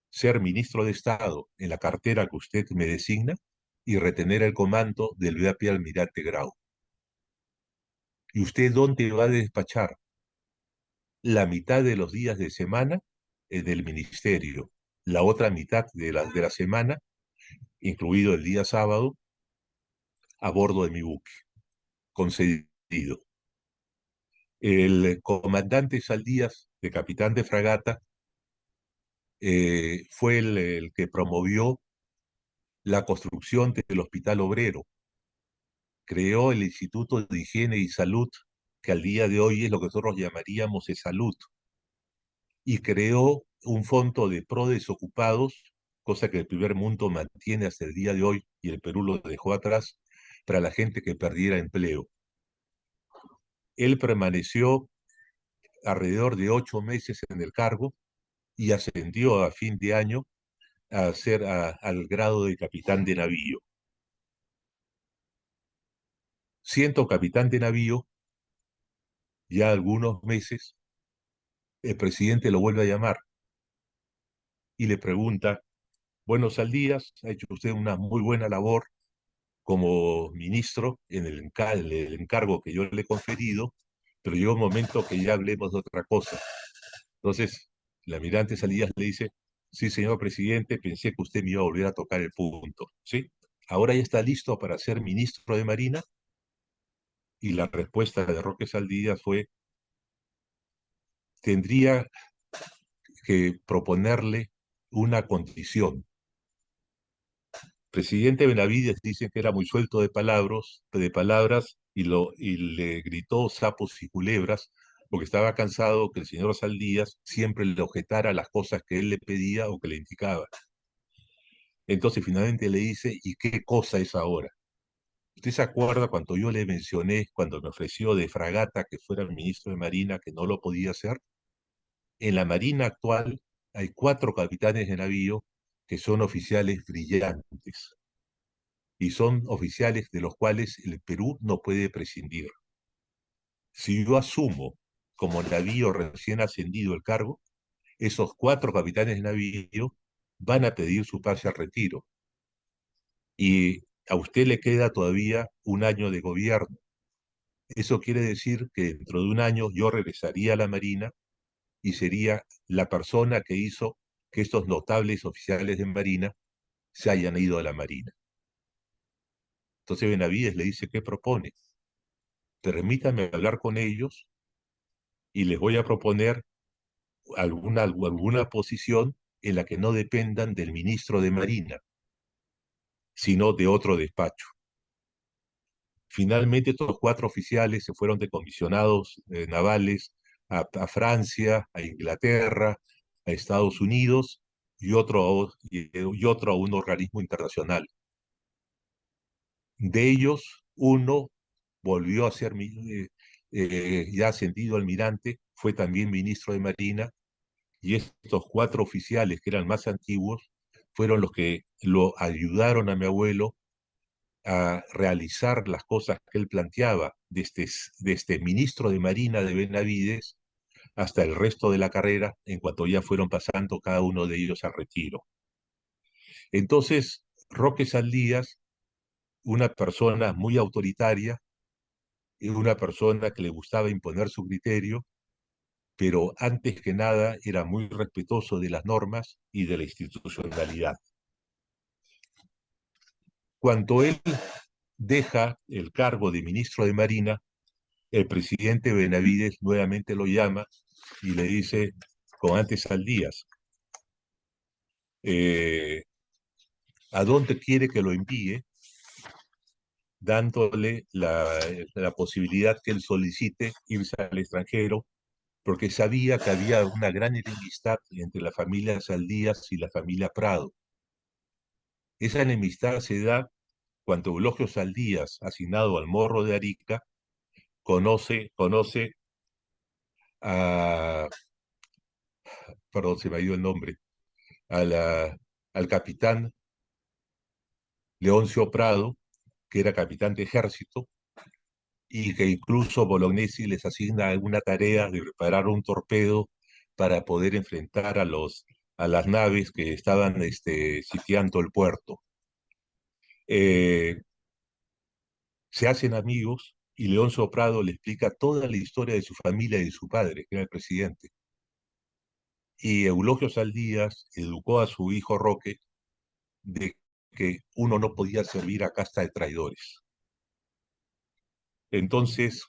Ser ministro de Estado en la cartera que usted me designa y retener el comando del VAP Almirante Grau. ¿Y usted dónde va a despachar? La mitad de los días de semana en el ministerio, la otra mitad de la semana, incluido el día sábado, a bordo de mi buque. Concedido. El comandante Saldías, de capitán de fragata, fue el que promovió la construcción del Hospital Obrero, creó el Instituto de Higiene y Salud, que al día de hoy es lo que nosotros llamaríamos de salud, y creó un fondo de pro desocupados, cosa que el primer mundo mantiene hasta el día de hoy y el Perú lo dejó atrás, para la gente que perdiera empleo. Él permaneció alrededor de 8 meses en el cargo y ascendió a fin de año al grado de capitán de navío. Siendo capitán de navío, ya algunos meses, el presidente lo vuelve a llamar y le pregunta: bueno, Saldías, ha hecho usted una muy buena labor como ministro en el encargo que yo le he conferido, pero llega un momento que ya hablemos de otra cosa. Entonces, el almirante Saldías le dice: sí, señor presidente, pensé que usted me iba a volver a tocar el punto, ¿sí? Ahora ya está listo para ser ministro de Marina. Y la respuesta de Roque Saldías fue: tendría que proponerle una condición. Presidente Benavides dice que era muy suelto de palabras y le gritó sapos y culebras porque estaba cansado que el señor Saldías siempre le objetara las cosas que él le pedía o que le indicaba. Entonces finalmente le dice: ¿y qué cosa es ahora? ¿Usted se acuerda cuando yo le mencioné, cuando me ofreció de fragata que fuera el ministro de Marina, que no lo podía hacer? En la Marina actual hay 4 capitanes de navío que son oficiales brillantes y son oficiales de los cuales el Perú no puede prescindir. Si yo asumo como navío recién ascendido el cargo, esos 4 capitanes de navío van a pedir su pase al retiro y a usted le queda todavía un año de gobierno. Eso quiere decir que dentro de un año yo regresaría a la Marina y sería la persona que hizo que estos notables oficiales de Marina se hayan ido a la Marina. Entonces Benavides le dice: ¿qué propone? Permítame hablar con ellos y les voy a proponer alguna posición en la que no dependan del ministro de Marina, sino de otro despacho. Finalmente, estos 4 oficiales se fueron de comisionados navales a, Francia, a Inglaterra, a Estados Unidos y otro a un organismo internacional. De ellos, uno volvió a ser ya ascendido almirante, fue también ministro de Marina, y estos 4 oficiales, que eran más antiguos, fueron los que lo ayudaron a mi abuelo a realizar las cosas que él planteaba, desde ministro de Marina de Benavides hasta el resto de la carrera, en cuanto ya fueron pasando cada uno de ellos a retiro. Entonces, Roque Saldías, una persona muy autoritaria, una persona que le gustaba imponer su criterio, pero antes que nada era muy respetuoso de las normas y de la institucionalidad. Cuando él deja el cargo de ministro de Marina, el presidente Benavides nuevamente lo llama y le dice, con antes al Díaz, eh, ¿a dónde quiere que lo envíe? Dándole la posibilidad que él solicite irse al extranjero, porque sabía que había una gran enemistad entre la familia Saldías y la familia Prado. Esa enemistad se da cuando Eulogio Saldías, asignado al Morro de Arica, conoce a, perdón, se me ha ido el nombre, a al capitán Leoncio Prado, que era capitán de ejército, y que incluso Bolognesi les asigna alguna tarea de preparar un torpedo para poder enfrentar a las naves que estaban sitiando el puerto. Eh, Se hacen amigos y Leoncio Prado le explica toda la historia de su familia y de su padre, que era el presidente. Y Eulogio Saldías educó a su hijo Roque de que uno no podía servir a casta de traidores. Entonces,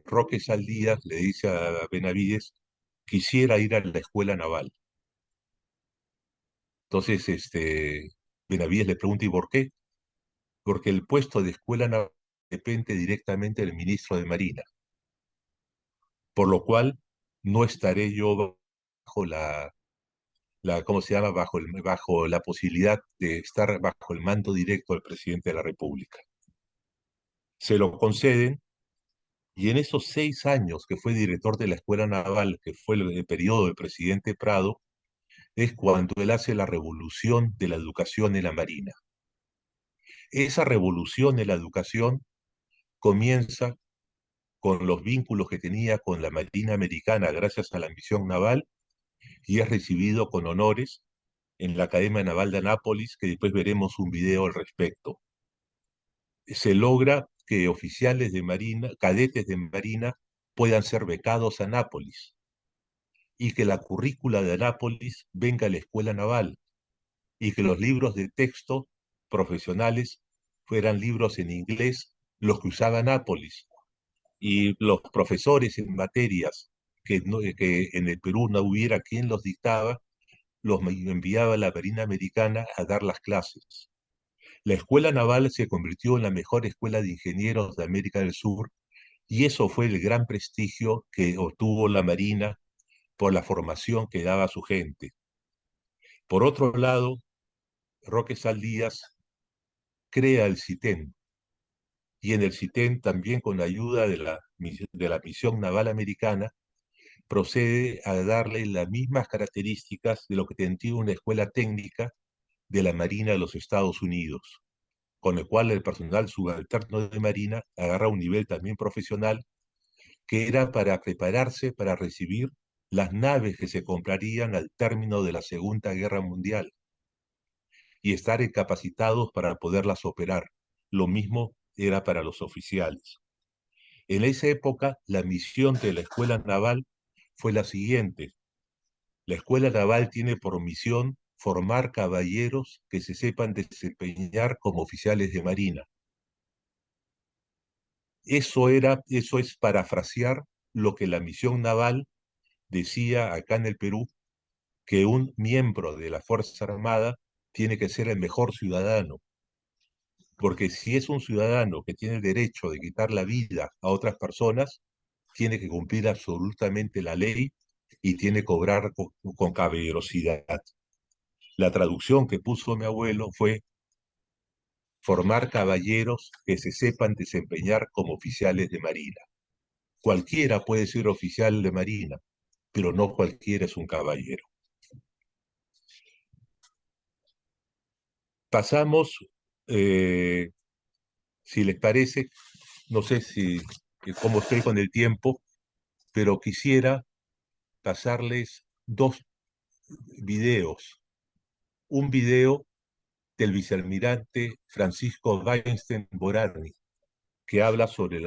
Roque Saldías le dice a Benavides: quisiera ir a la escuela naval. Entonces, Benavides le pregunta: ¿y por qué? Porque el puesto de escuela naval depende directamente del ministro de Marina, por lo cual no estaré yo bajo ¿cómo se llama? Bajo la posibilidad de estar bajo el mando directo del presidente de la República. Se lo conceden, y en esos 6 años que fue director de la Escuela Naval, que fue el periodo del presidente Prado, es cuando él hace la revolución de la educación en la Marina. Esa revolución en la educación comienza con los vínculos que tenía con la Marina Americana gracias a la misión naval y es recibido con honores en la Academia Naval de Anápolis, que después veremos un video al respecto. Se logra que oficiales de Marina, cadetes de Marina, puedan ser becados a Anápolis y que la currícula de Anápolis venga a la Escuela Naval y que los libros de texto profesionales fueran libros en inglés, los que usaba Anápolis, y los profesores en materias que en el Perú no hubiera quien los dictaba, los enviaba a la Marina Americana a dar las clases. La Escuela Naval se convirtió en la mejor escuela de ingenieros de América del Sur y eso fue el gran prestigio que obtuvo la Marina por la formación que daba a su gente. Por otro lado, Roque Saldías crea el CITEN y en el CITEN también con la ayuda de la misión naval americana procede a darle las mismas características de lo que tendría una escuela técnica de la Marina de los Estados Unidos, con el cual el personal subalterno de Marina agarra un nivel también profesional que era para prepararse para recibir las naves que se comprarían al término de la Segunda Guerra Mundial y estar capacitados para poderlas operar. Lo mismo era para los oficiales. En esa época, la misión de la Escuela Naval fue la siguiente. La Escuela Naval tiene por misión formar caballeros que se sepan desempeñar como oficiales de Marina. Eso es parafrasear lo que la misión naval decía acá en el Perú, que un miembro de la Fuerza Armada tiene que ser el mejor ciudadano, porque si es un ciudadano que tiene el derecho de quitar la vida a otras personas, tiene que cumplir absolutamente la ley y tiene que cobrar con caballerosidad. La traducción que puso mi abuelo fue formar caballeros que se sepan desempeñar como oficiales de Marina. Cualquiera puede ser oficial de Marina, pero no cualquiera es un caballero. Pasamos, si les parece, no sé cómo estoy con el tiempo, pero quisiera pasarles dos videos. Un video del vicealmirante Francisco Weinstein Borarni, que habla sobre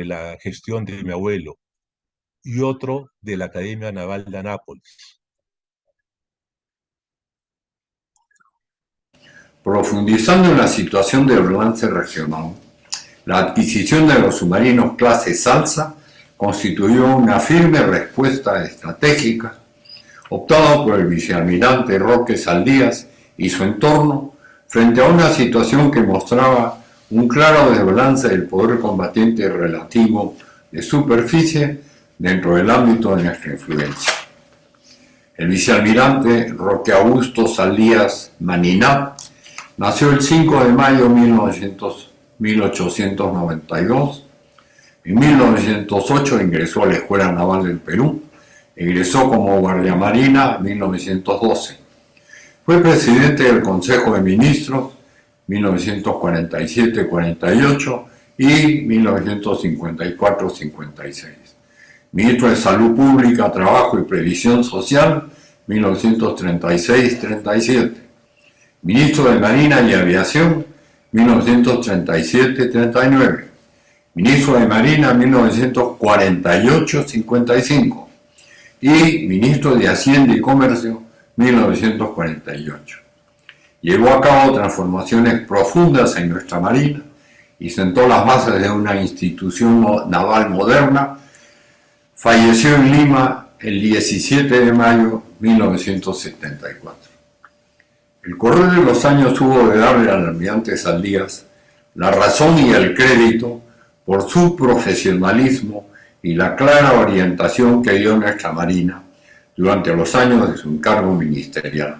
la gestión de mi abuelo, y otro de la Academia Naval de Anápolis. Profundizando en la situación del balance regional, la adquisición de los submarinos clase Salsa constituyó una firme respuesta estratégica optada por el vicealmirante Roque Saldías y su entorno frente a una situación que mostraba un claro desbalance del poder combatiente relativo de superficie dentro del ámbito de nuestra influencia. El vicealmirante Roque Augusto Saldías Maninat nació el 5 de mayo de 1892. En 1908 ingresó a la Escuela Naval del Perú. Egresó como guardiamarina en 1912. Fue presidente del Consejo de Ministros 1947-48 y 1954-56. Ministro de Salud Pública, Trabajo y Previsión Social 1936-37. Ministro de Marina y Aviación 1937-39. Ministro de Marina 1948-55. Y ministro de Hacienda y Comercio 1948. Llevó a cabo transformaciones profundas en nuestra Marina y sentó las bases de una institución naval moderna. Falleció en Lima el 17 de mayo de 1974. El correr de los años hubo de darle al almirante Saldías la razón y el crédito por su profesionalismo y la clara orientación que dio nuestra Marina durante los años de su encargo ministerial.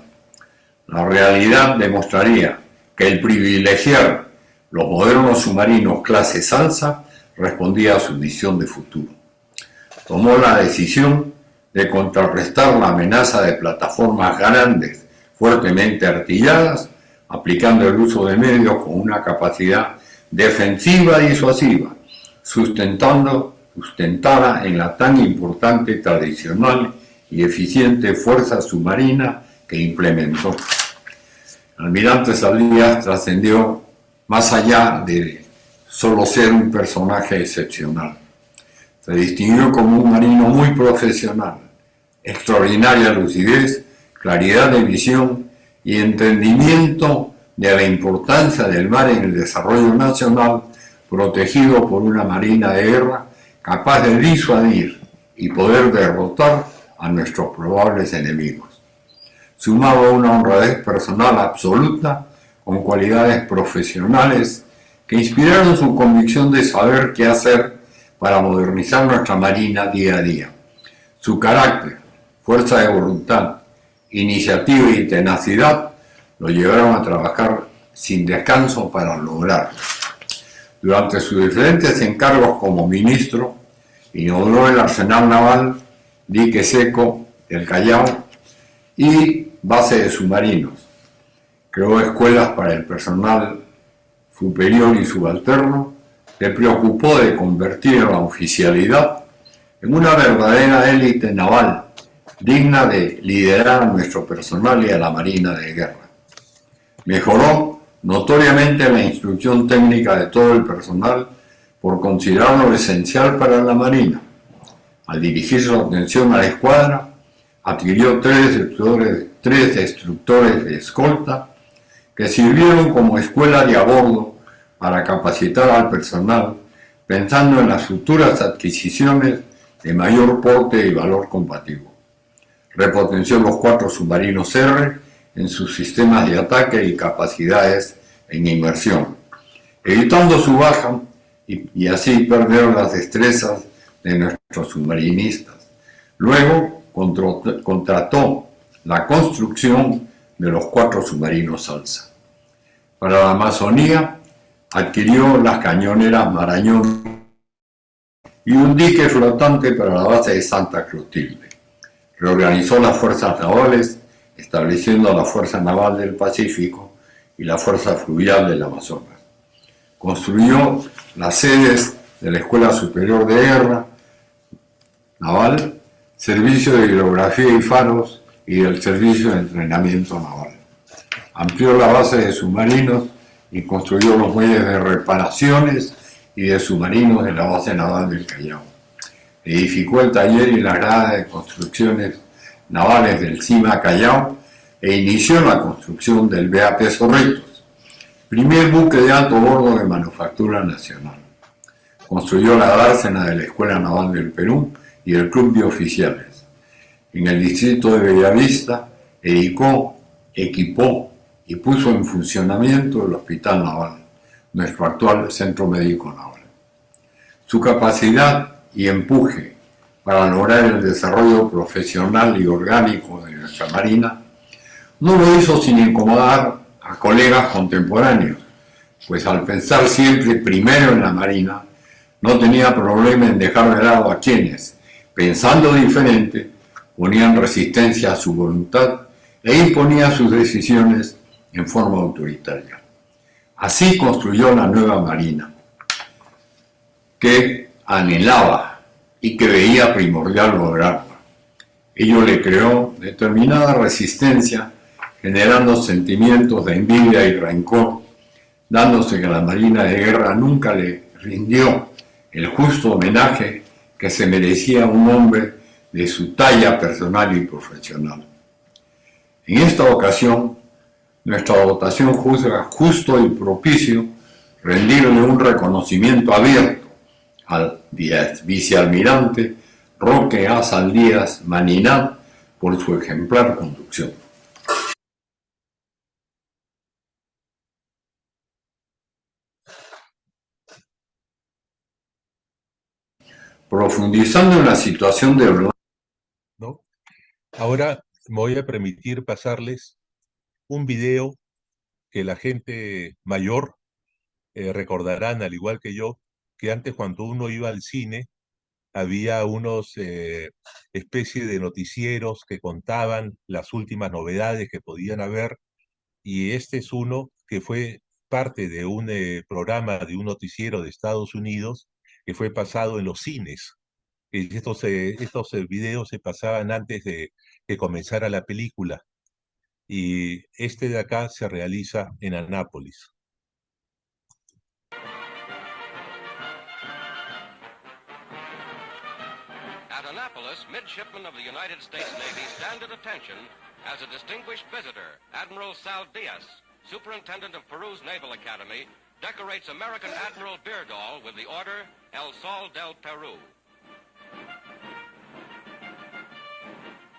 La realidad demostraría que el privilegiar los modernos submarinos clase Salsa respondía a su visión de futuro. Tomó la decisión de contrarrestar la amenaza de plataformas grandes, fuertemente artilladas, aplicando el uso de medios con una capacidad defensiva y disuasiva, sustentada en la tan importante, tradicional y eficiente fuerza submarina que implementó. El almirante Saldías trascendió más allá de solo ser un personaje excepcional. Se distinguió como un marino muy profesional, extraordinaria lucidez, claridad de visión y entendimiento de la importancia del mar en el desarrollo nacional, protegido por una marina de guerra capaz de disuadir y poder derrotar a nuestros probables enemigos. Sumaba una honradez personal absoluta con cualidades profesionales que inspiraron su convicción de saber qué hacer para modernizar nuestra marina día a día. Su carácter, fuerza de voluntad, iniciativa y tenacidad lo llevaron a trabajar sin descanso para lograrlo. Durante sus diferentes encargos como ministro, inauguró el arsenal naval, dique seco del Callao y base de submarinos. Creó escuelas para el personal superior y subalterno. Se preocupó de convertir la oficialidad en una verdadera élite naval, digna de liderar a nuestro personal y a la Marina de Guerra. Mejoró notoriamente la instrucción técnica de todo el personal por considerarlo esencial para la Marina. Al dirigir su atención a la escuadra, adquirió tres destructores de escolta que sirvieron como escuela de a bordo para capacitar al personal, pensando en las futuras adquisiciones de mayor porte y valor combativo. Repotenció los 4 submarinos R en sus sistemas de ataque y capacidades en inmersión, evitando su baja y así perder las destrezas de nuestros submarinistas. Luego contrató la construcción de los 4 submarinos Alza. Para la Amazonía adquirió las cañoneras Marañón y un dique flotante para la base de Santa Clotilde. Reorganizó las fuerzas navales, estableciendo la Fuerza Naval del Pacífico y la Fuerza Fluvial del Amazonas. Construyó las sedes de la Escuela Superior de Guerra Naval, Servicio de Hidrografía y Faros y del Servicio de Entrenamiento Naval. Amplió la base de submarinos y construyó los muelles de reparaciones y de submarinos de la base naval del Callao. Edificó el taller y las gradas de construcciones navales del CIMA Callao e inició la construcción del BAP Zorritos, primer buque de alto bordo de manufactura nacional. Construyó la dársena de la Escuela Naval del Perú y el Club de Oficiales. En el distrito de Bellavista equipó y puso en funcionamiento el Hospital Naval, nuestro actual Centro Médico Naval. Su capacidad y empuje para lograr el desarrollo profesional y orgánico de nuestra Marina no lo hizo sin incomodar a colegas contemporáneos, pues al pensar siempre primero en la Marina, no tenía problema en dejar de lado a quienes, pensando diferente, ponían resistencia a su voluntad e imponían sus decisiones en forma autoritaria. Así construyó la nueva Marina, que anhelaba y que veía primordial lograrla. Ello le creó determinada resistencia, generando sentimientos de envidia y rencor, dándose que la Marina de Guerra nunca le rindió el justo homenaje que se merecía un hombre de su talla personal y profesional. En esta ocasión, nuestra votación juzga justo y propicio rendirle un reconocimiento abierto al vicealmirante Roque A. Saldías Maninat por su ejemplar conducción. Profundizando en la situación de Orlando, ¿no? Ahora me voy a permitir pasarles un video que la gente mayor recordarán, al igual que yo, que antes cuando uno iba al cine había unos especie de noticieros que contaban las últimas novedades que podían haber, y este es uno que fue parte de un programa de un noticiero de Estados Unidos que fue pasado en los cines. Estos videos se pasaban antes de que comenzara la película, y este de acá se realiza en Anápolis. At Annapolis, midshipmen of the United States Navy stand at attention as a distinguished visitor, Admiral Sal Diaz, Superintendent of Peru's Naval Academy, decorates American Admiral Beardall with the order El Sol del Peru.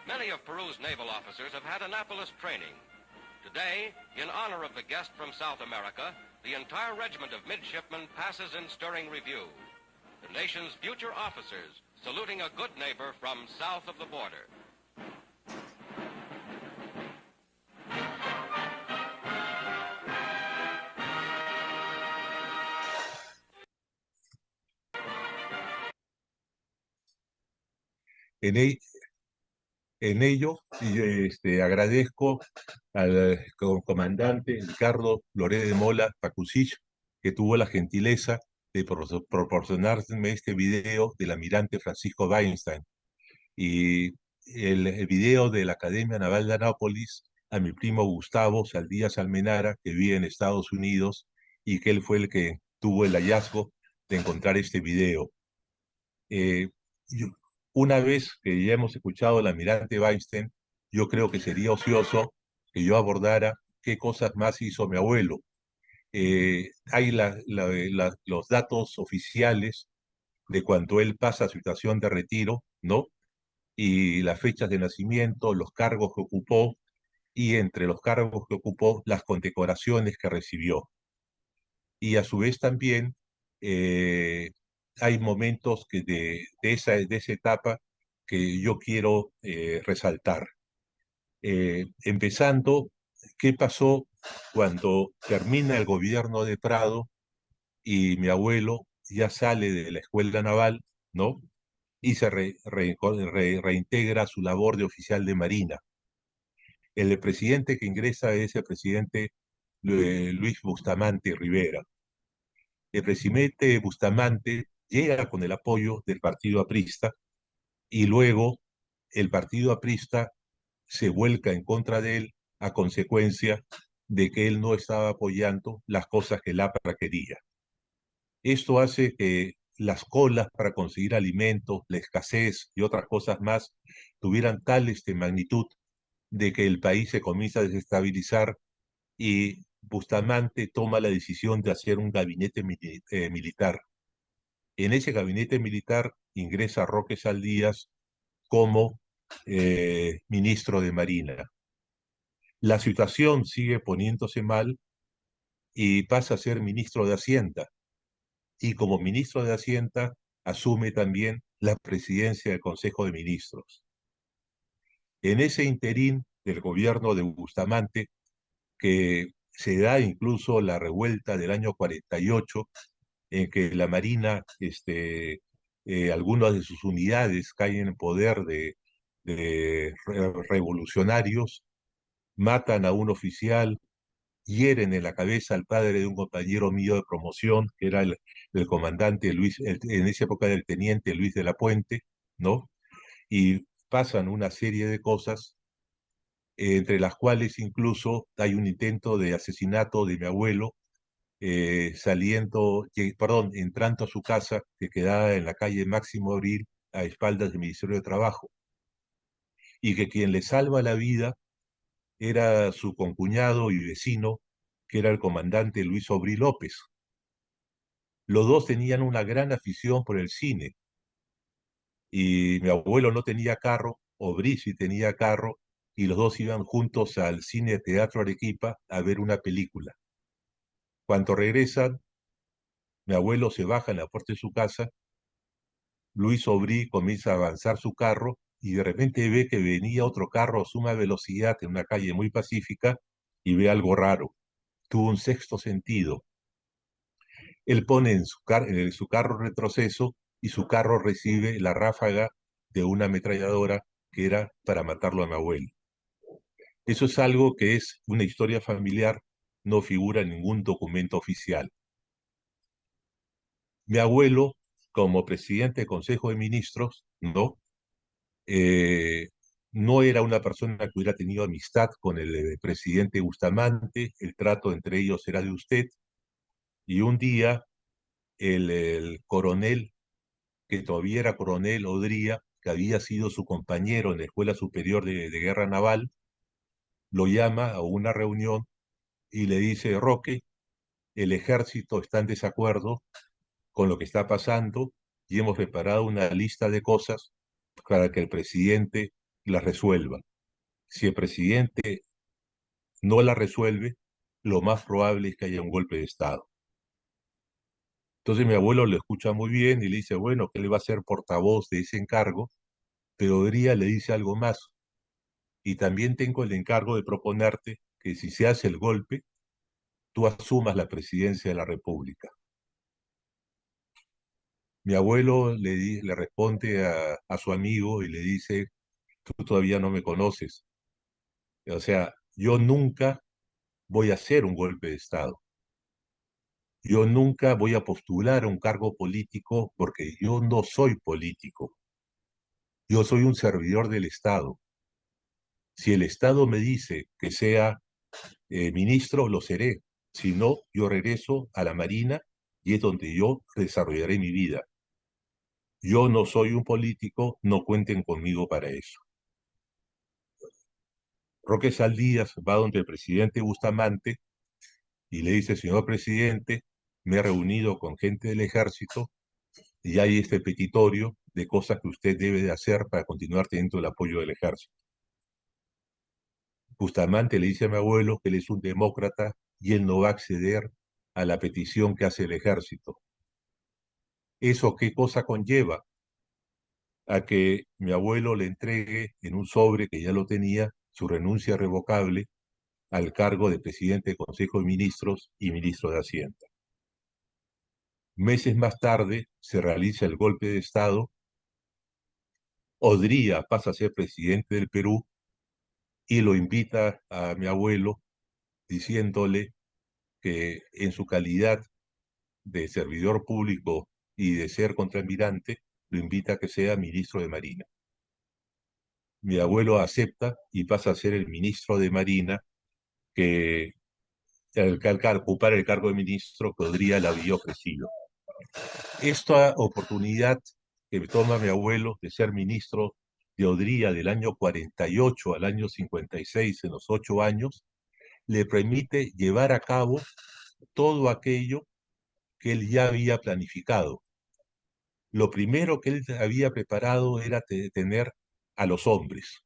Many of Peru's naval officers have had Annapolis training. Today, in honor of the guest from South America, the entire regiment of midshipmen passes in stirring review. The nation's future officers saluting a good neighbor from south of the border. En, e- en ello, agradezco al comandante Ricardo Loré de Mola Pacusich, que tuvo la gentileza de proporcionarme este video del almirante Francisco Weinstein, y el video de la Academia Naval de Anápolis a mi primo Gustavo Saldías Almenara, que vive en Estados Unidos, y que él fue el que tuvo el hallazgo de encontrar este video. Eh, yo- una vez que ya hemos escuchado al almirante Weinstein, yo creo que sería ocioso que yo abordara qué cosas más hizo mi abuelo. Hay los datos oficiales de cuando él pasa a su situación de retiro, ¿no? Y las fechas de nacimiento, los cargos que ocupó, y entre los cargos que ocupó, las condecoraciones que recibió. Y a su vez también eh, hay momentos de esa etapa que yo quiero resaltar. Empezando, ¿qué pasó cuando termina el gobierno de Prado y mi abuelo ya sale de la escuela naval, ¿no? Y se reintegra su labor de oficial de marina? El presidente que ingresa es el presidente Luis Bustamante Rivera. El presidente Bustamante llega con el apoyo del partido aprista, y luego el partido aprista se vuelca en contra de él a consecuencia de que él no estaba apoyando las cosas que el APRA quería. Esto hace que las colas para conseguir alimentos, la escasez y otras cosas más tuvieran tal magnitud de que el país se comienza a desestabilizar, y Bustamante toma la decisión de hacer un gabinete militar. En ese gabinete militar ingresa Roque Saldías como ministro de Marina. La situación sigue poniéndose mal y pasa a ser ministro de Hacienda. Y como ministro de Hacienda asume también la presidencia del Consejo de Ministros. En ese interín del gobierno de Bustamante, que se da incluso la revuelta del año 48, en que la Marina, algunas de sus unidades caen en poder de revolucionarios, matan a un oficial, hieren en la cabeza al padre de un compañero mío de promoción, que era el comandante Luis, en esa época del teniente Luis de la Puente, ¿no? Y pasan una serie de cosas, entre las cuales incluso hay un intento de asesinato de mi abuelo, entrando a su casa, que quedaba en la calle Máximo Abril, a espaldas del Ministerio de Trabajo, y que quien le salva la vida era su concuñado y vecino, que era el comandante Luis Aubry López. Los dos tenían una gran afición por el cine, y mi abuelo no tenía carro, Aubry sí tenía carro, y los dos iban juntos al Cine Teatro Arequipa a ver una película. Cuando regresan, mi abuelo se baja en la puerta de su casa, Luis Aubry comienza a avanzar su carro, y de repente ve que venía otro carro a suma velocidad en una calle muy pacífica, y ve algo raro. Tuvo un sexto sentido. Él pone en su carro retroceso, y su carro recibe la ráfaga de una ametralladora que era para matarlo a mi abuelo. Eso es algo que es una historia familiar, no figura en ningún documento oficial. Mi abuelo como presidente del Consejo de Ministros, ¿no? Eh, no era una persona que hubiera tenido amistad con el presidente Bustamante, el trato entre ellos era de usted, y un día el coronel, que todavía era coronel Odría, que había sido su compañero en la Escuela Superior de Guerra Naval, lo llama a una reunión y le dice: Roque, el ejército está en desacuerdo con lo que está pasando y hemos preparado una lista de cosas para que el presidente las resuelva. Si el presidente no la resuelve, lo más probable es que haya un golpe de Estado. Entonces mi abuelo lo escucha muy bien y le dice, bueno, que él va a ser portavoz de ese encargo, pero Odría le dice algo más. Y también tengo el encargo de proponerte que si se hace el golpe, tú asumas la presidencia de la República. Mi abuelo le responde a su amigo y le dice, tú todavía no me conoces. O sea, yo nunca voy a hacer un golpe de Estado. Yo nunca voy a postular a un cargo político porque yo no soy político. Yo soy un servidor del Estado. Si el Estado me dice que sea ministro, lo seré. Si no, yo regreso a la Marina y es donde yo desarrollaré mi vida. Yo no soy un político, no cuenten conmigo para eso. Roque Saldías va donde el presidente Bustamante y le dice, señor presidente, me he reunido con gente del ejército y hay este petitorio de cosas que usted debe de hacer para continuar teniendo el apoyo del ejército. Bustamante le dice a mi abuelo que él es un demócrata y él no va a acceder a la petición que hace el ejército. ¿Eso qué cosa conlleva? A que mi abuelo le entregue en un sobre que ya lo tenía su renuncia revocable al cargo de presidente del Consejo de Ministros y ministro de Hacienda. Meses más tarde se realiza el golpe de Estado. Odría pasa a ser presidente del Perú y lo invita a mi abuelo diciéndole que en su calidad de servidor público y de ser contraalmirante, lo invita a que sea ministro de Marina. Mi abuelo acepta y pasa a ser el ministro de Marina que al ocupar el cargo de ministro podría la había ofrecido. Esta oportunidad que toma mi abuelo de ser ministro de Odría del año 48 al año 56, en los 8 años, le permite llevar a cabo todo aquello que él ya había planificado. Lo primero que él había preparado era tener a los hombres.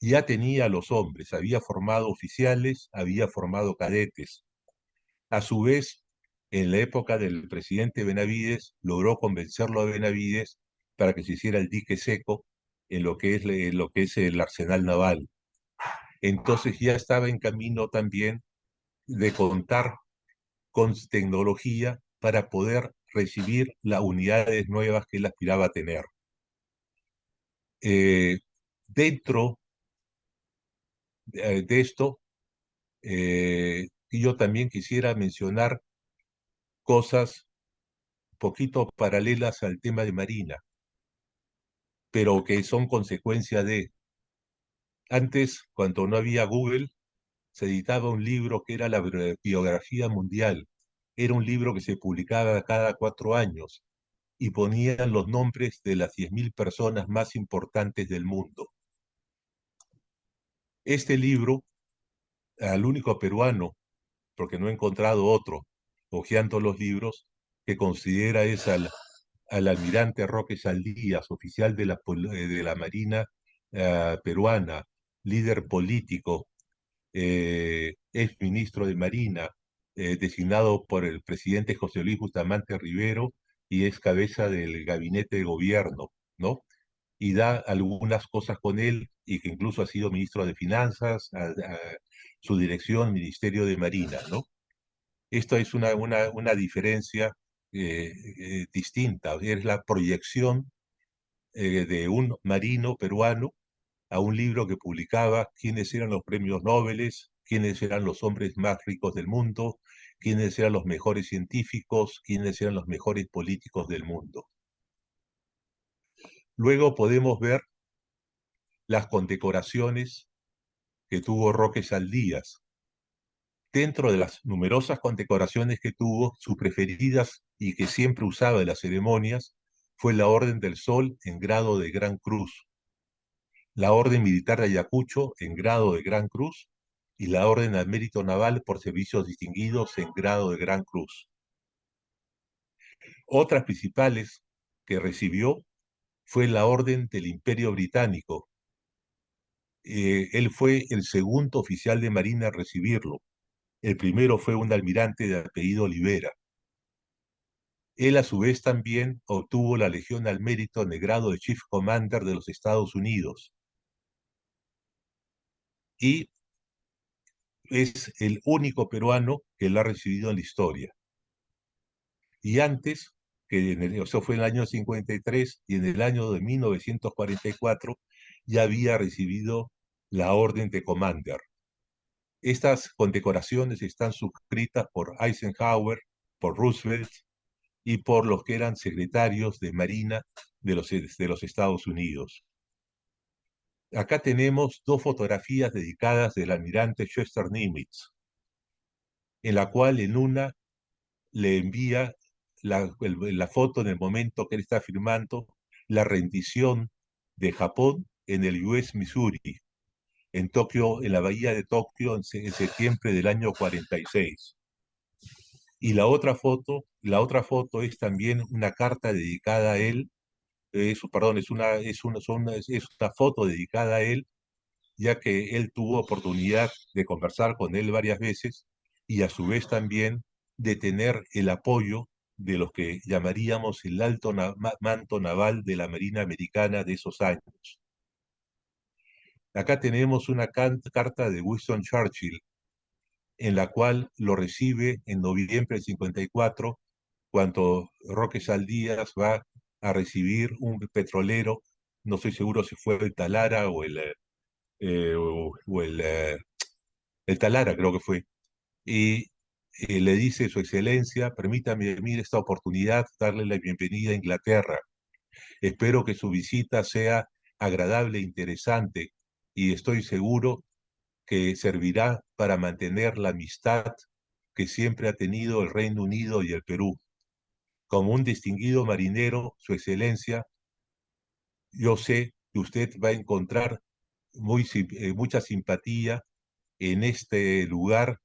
Ya tenía a los hombres, había formado oficiales, había formado cadetes. A su vez, en la época del presidente Benavides, logró convencerlo a Benavides para que se hiciera el dique seco en lo que es el arsenal naval. Entonces ya estaba en camino también de contar con tecnología para poder recibir las unidades nuevas que él aspiraba a tener. Eh, Dentro de esto, yo también quisiera mencionar cosas poquito paralelas al tema de Marina, pero que son consecuencia de... Antes, cuando no había Google, se editaba un libro que era la biografía mundial. Era un libro que se publicaba cada 4 años y ponían los nombres de las 10.000 personas más importantes del mundo. Este libro, al único peruano, porque no he encontrado otro, hojeando los libros, que considera es al almirante Roque Saldías, oficial de la Marina peruana, líder político, ex ministro de Marina, designado por el presidente José Luis Bustamante Rivero y es cabeza del gabinete de gobierno, ¿no? Y da algunas cosas con él y que incluso ha sido ministro de Finanzas, su dirección, Ministerio de Marina, ¿no? Esto es una diferencia distinta, es la proyección de un marino peruano a un libro que publicaba quiénes eran los premios Nobel, quiénes eran los hombres más ricos del mundo, quiénes eran los mejores científicos, quiénes eran los mejores políticos del mundo. Luego podemos ver las condecoraciones que tuvo Roque Saldías. Dentro de las numerosas condecoraciones que tuvo, sus preferidas y que siempre usaba en las ceremonias fue la Orden del Sol en grado de Gran Cruz, la Orden Militar de Ayacucho en grado de Gran Cruz y la Orden al Mérito Naval por servicios distinguidos en grado de Gran Cruz. Otras principales que recibió fue la Orden del Imperio Británico. Él fue el segundo oficial de Marina a recibirlo. El primero fue un almirante de apellido Olivera. Él a su vez también obtuvo la Legión al Mérito en el grado de Chief Commander de los Estados Unidos. Y es el único peruano que la ha recibido en la historia. Y antes, eso fue en el año 53, y en el año de 1944 ya había recibido la Orden de Commander. Estas condecoraciones están suscritas por Eisenhower, por Roosevelt y por los que eran secretarios de Marina de los Estados Unidos. Acá tenemos dos fotografías dedicadas del almirante Chester Nimitz, en la cual en una le envía la foto en el momento que él está firmando la rendición de Japón en el US Missouri, en Tokio, en la bahía de Tokio, en septiembre del año 46. Y la otra foto es también una carta dedicada a él, perdón, es una foto dedicada a él, ya que él tuvo oportunidad de conversar con él varias veces y a su vez también de tener el apoyo de los que llamaríamos el alto manto naval de la Marina Americana de esos años. Acá tenemos una carta de Winston Churchill, en la cual lo recibe en noviembre del 54, cuando Roque Saldías va a recibir un petrolero, no estoy seguro si fue el Talara el Talara creo que fue, y le dice: Su Excelencia, permítame mire esta oportunidad, darle la bienvenida a Inglaterra. Espero que su visita sea agradable e interesante, y estoy seguro que servirá para mantener la amistad que siempre ha tenido el Reino Unido y el Perú. Como un distinguido marinero, Su Excelencia, yo sé que usted va a encontrar mucha simpatía en este lugar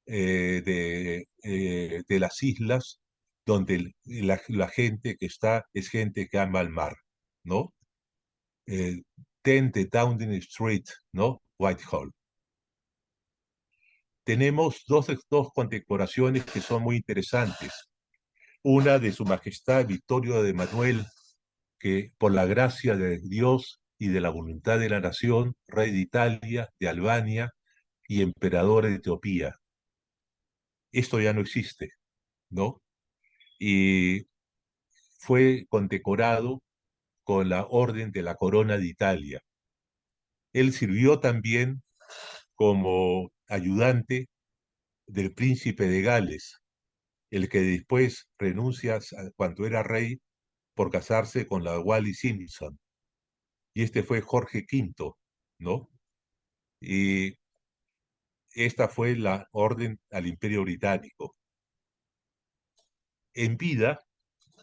de las islas, donde la gente que está es gente que ama al mar, ¿no? 10 de Downing Street, ¿no? Whitehall. Tenemos dos condecoraciones que son muy interesantes. Una de Su Majestad Vittorio de Manuel, que por la gracia de Dios y de la voluntad de la nación, rey de Italia, de Albania y emperador de Etiopía. Esto ya no existe, ¿no? Y fue condecorado con la Orden de la Corona de Italia. Él sirvió también como ayudante del príncipe de Gales, el que después renuncia cuando era rey por casarse con la Wallis Simpson. Y este fue Jorge V, ¿no? Y esta fue la orden al Imperio Británico. En vida,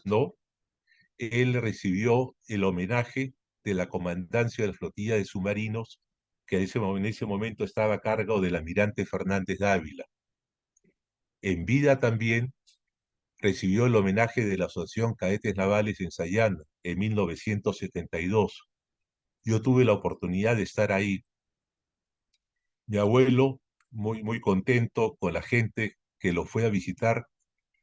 ¿no? Él recibió el homenaje de la comandancia de la flotilla de submarinos, que en ese momento estaba a cargo del almirante Fernández Dávila. En vida también recibió el homenaje de la Asociación Cadetes Navales en Sayán en 1972. Yo tuve la oportunidad de estar ahí. Mi abuelo, muy contento con la gente que lo fue a visitar,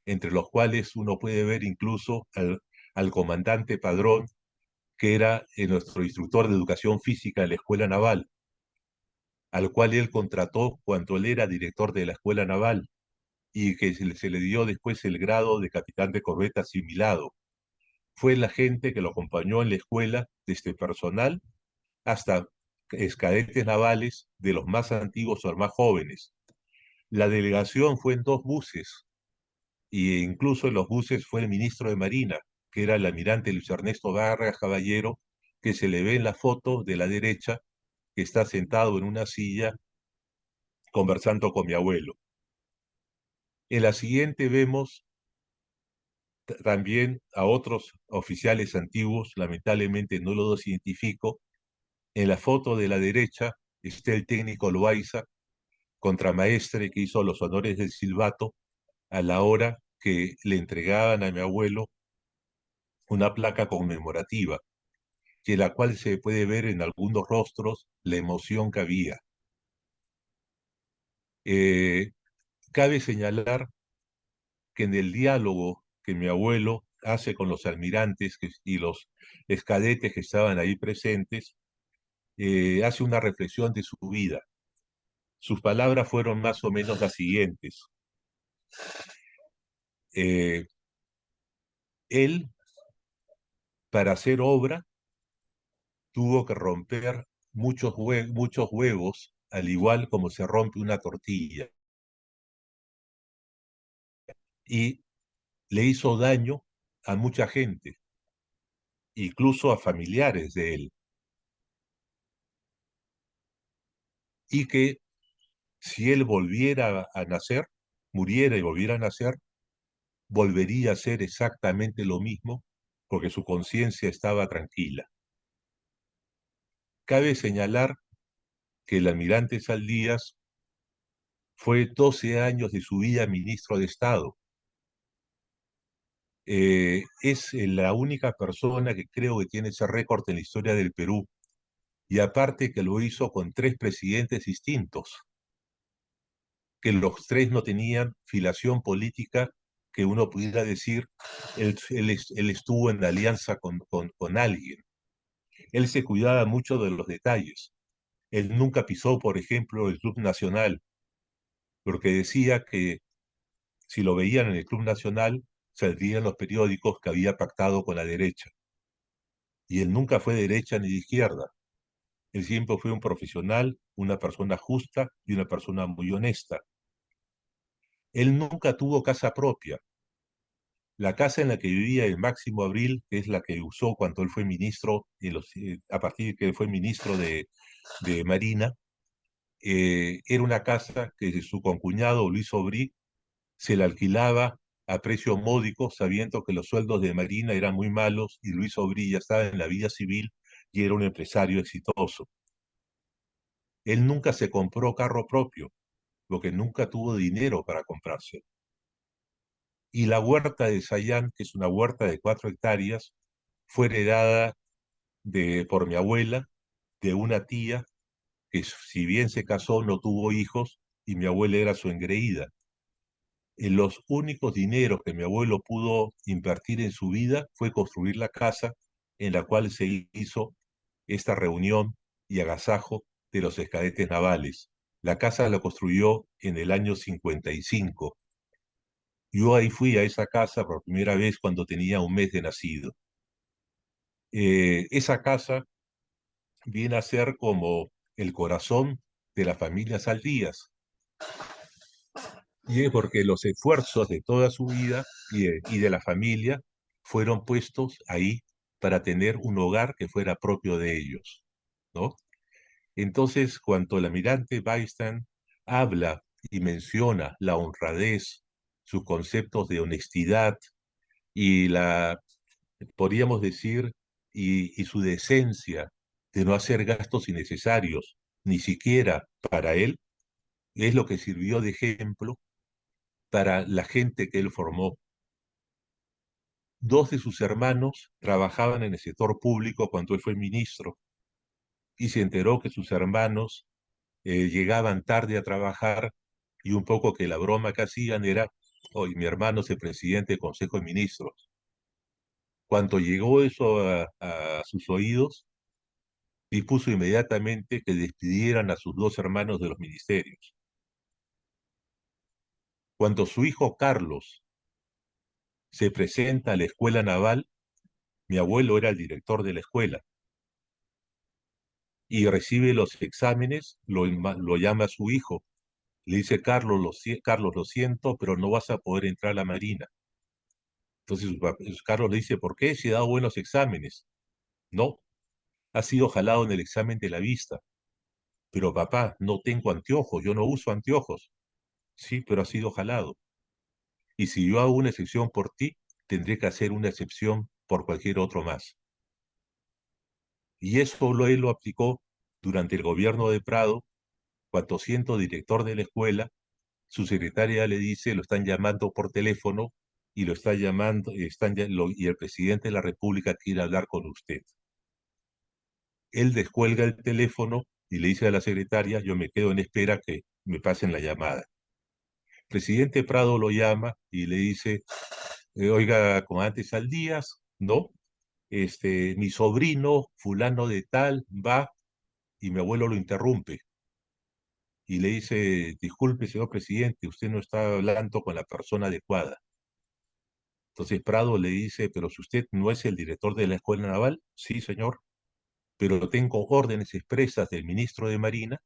entre los cuales uno puede ver incluso al comandante Padrón, que era nuestro instructor de educación física en la Escuela Naval, al cual él contrató cuando él era director de la Escuela Naval, y que se le dio después el grado de capitán de corbeta asimilado. Fue la gente que lo acompañó en la escuela, desde personal hasta cadetes navales, de los más antiguos o los más jóvenes. La delegación fue en 2 buses, e incluso en los buses fue el ministro de Marina, que era el almirante Luis Ernesto Vargas Caballero, que se le ve en la foto de la derecha, que está sentado en una silla conversando con mi abuelo. En la siguiente vemos también a otros oficiales antiguos, lamentablemente no los identifico. En la foto de la derecha está el técnico Loaiza, contramaestre que hizo los honores del silbato a la hora que le entregaban a mi abuelo una placa conmemorativa, que la cual se puede ver en algunos rostros la emoción que había. Eh, Cabe señalar que en el diálogo que mi abuelo hace con los almirantes y los cadetes que estaban ahí presentes, hace una reflexión de su vida. Sus palabras fueron más o menos las siguientes. Eh, Él, para hacer obra, tuvo que romper muchos huevos, al igual como se rompe una tortilla. Y le hizo daño a mucha gente, incluso a familiares de él. Y que si él volviera a nacer, muriera y volviera a nacer, volvería a hacer exactamente lo mismo porque su conciencia estaba tranquila. Cabe señalar que el almirante Saldías fue 12 años de su vida ministro de Estado. Es la única persona que creo que tiene ese récord en la historia del Perú, y aparte que lo hizo con 3 presidentes distintos, que los 3 no tenían filiación política que uno pudiera decir, él estuvo en alianza con alguien. Él se cuidaba mucho de los detalles. Él nunca pisó, por ejemplo, el Club Nacional, porque decía que si lo veían en el Club Nacional, saldrían los periódicos que había pactado con la derecha. Y él nunca fue de derecha ni de izquierda. Él siempre fue un profesional, una persona justa y una persona muy honesta. Él nunca tuvo casa propia. La casa en la que vivía el Máximo Abril, que es la que usó cuando él fue ministro, a partir de que él fue ministro de Marina, era una casa que su concuñado Luis Aubry se la alquilaba a precio módico, sabiendo que los sueldos de Marina eran muy malos y Luis Aubry ya estaba en la vida civil y era un empresario exitoso. Él nunca se compró carro propio, porque nunca tuvo dinero para comprarse. Y la huerta de Sayán, que es una huerta de 4 hectáreas, fue heredada por mi abuela, de una tía, que si bien se casó no tuvo hijos, y mi abuela era su engreída. En los únicos dineros que mi abuelo pudo invertir en su vida fue construir la casa en la cual se hizo esta reunión y agasajo de los cadetes navales. La casa la construyó en el año 55. Yo ahí fui a esa casa por primera vez cuando tenía un mes de nacido. Esa casa viene a ser como el corazón de la familia Saldías, y es porque los esfuerzos de toda su vida y de la familia fueron puestos ahí para tener un hogar que fuera propio de ellos, ¿no? Entonces, cuando el almirante Weisstein habla y menciona la honradez, sus conceptos de honestidad y podríamos decir, y su decencia de no hacer gastos innecesarios, ni siquiera para él, es lo que sirvió de ejemplo para la gente que él formó. 2 de sus hermanos trabajaban en el sector público cuando él fue ministro, y se enteró que sus hermanos llegaban tarde a trabajar, y un poco que la broma que hacían era, hoy mi hermano es el presidente del Consejo de Ministros. Cuando llegó eso a sus oídos, dispuso inmediatamente que despidieran a sus 2 hermanos de los ministerios. Cuando su hijo Carlos se presenta a la escuela naval, mi abuelo era el director de la escuela, y recibe los exámenes, lo llama a su hijo Le dice, Carlos, lo siento, pero no vas a poder entrar a la Marina. Entonces Carlos le dice, ¿por qué? Si he dado buenos exámenes. No, ha sido jalado en el examen de la vista. Pero papá, no tengo anteojos, yo no uso anteojos. Sí, pero ha sido jalado. Y si yo hago una excepción por ti, tendré que hacer una excepción por cualquier otro más. Y eso él lo aplicó durante el gobierno de Prado, cuando siendo director de la escuela, su secretaria le dice, lo están llamando por teléfono y lo está llamando, y el presidente de la República quiere hablar con usted. Él descuelga el teléfono y le dice a la secretaria, yo me quedo en espera que me pasen la llamada. El presidente Prado lo llama y le dice, oiga, como antes al Díaz, ¿no? Mi sobrino, fulano de tal, va y mi abuelo lo interrumpe y le dice, disculpe, señor presidente, usted no está hablando con la persona adecuada. Entonces Prado le dice, pero si usted no es el director de la Escuela Naval, sí, señor, pero tengo órdenes expresas del ministro de Marina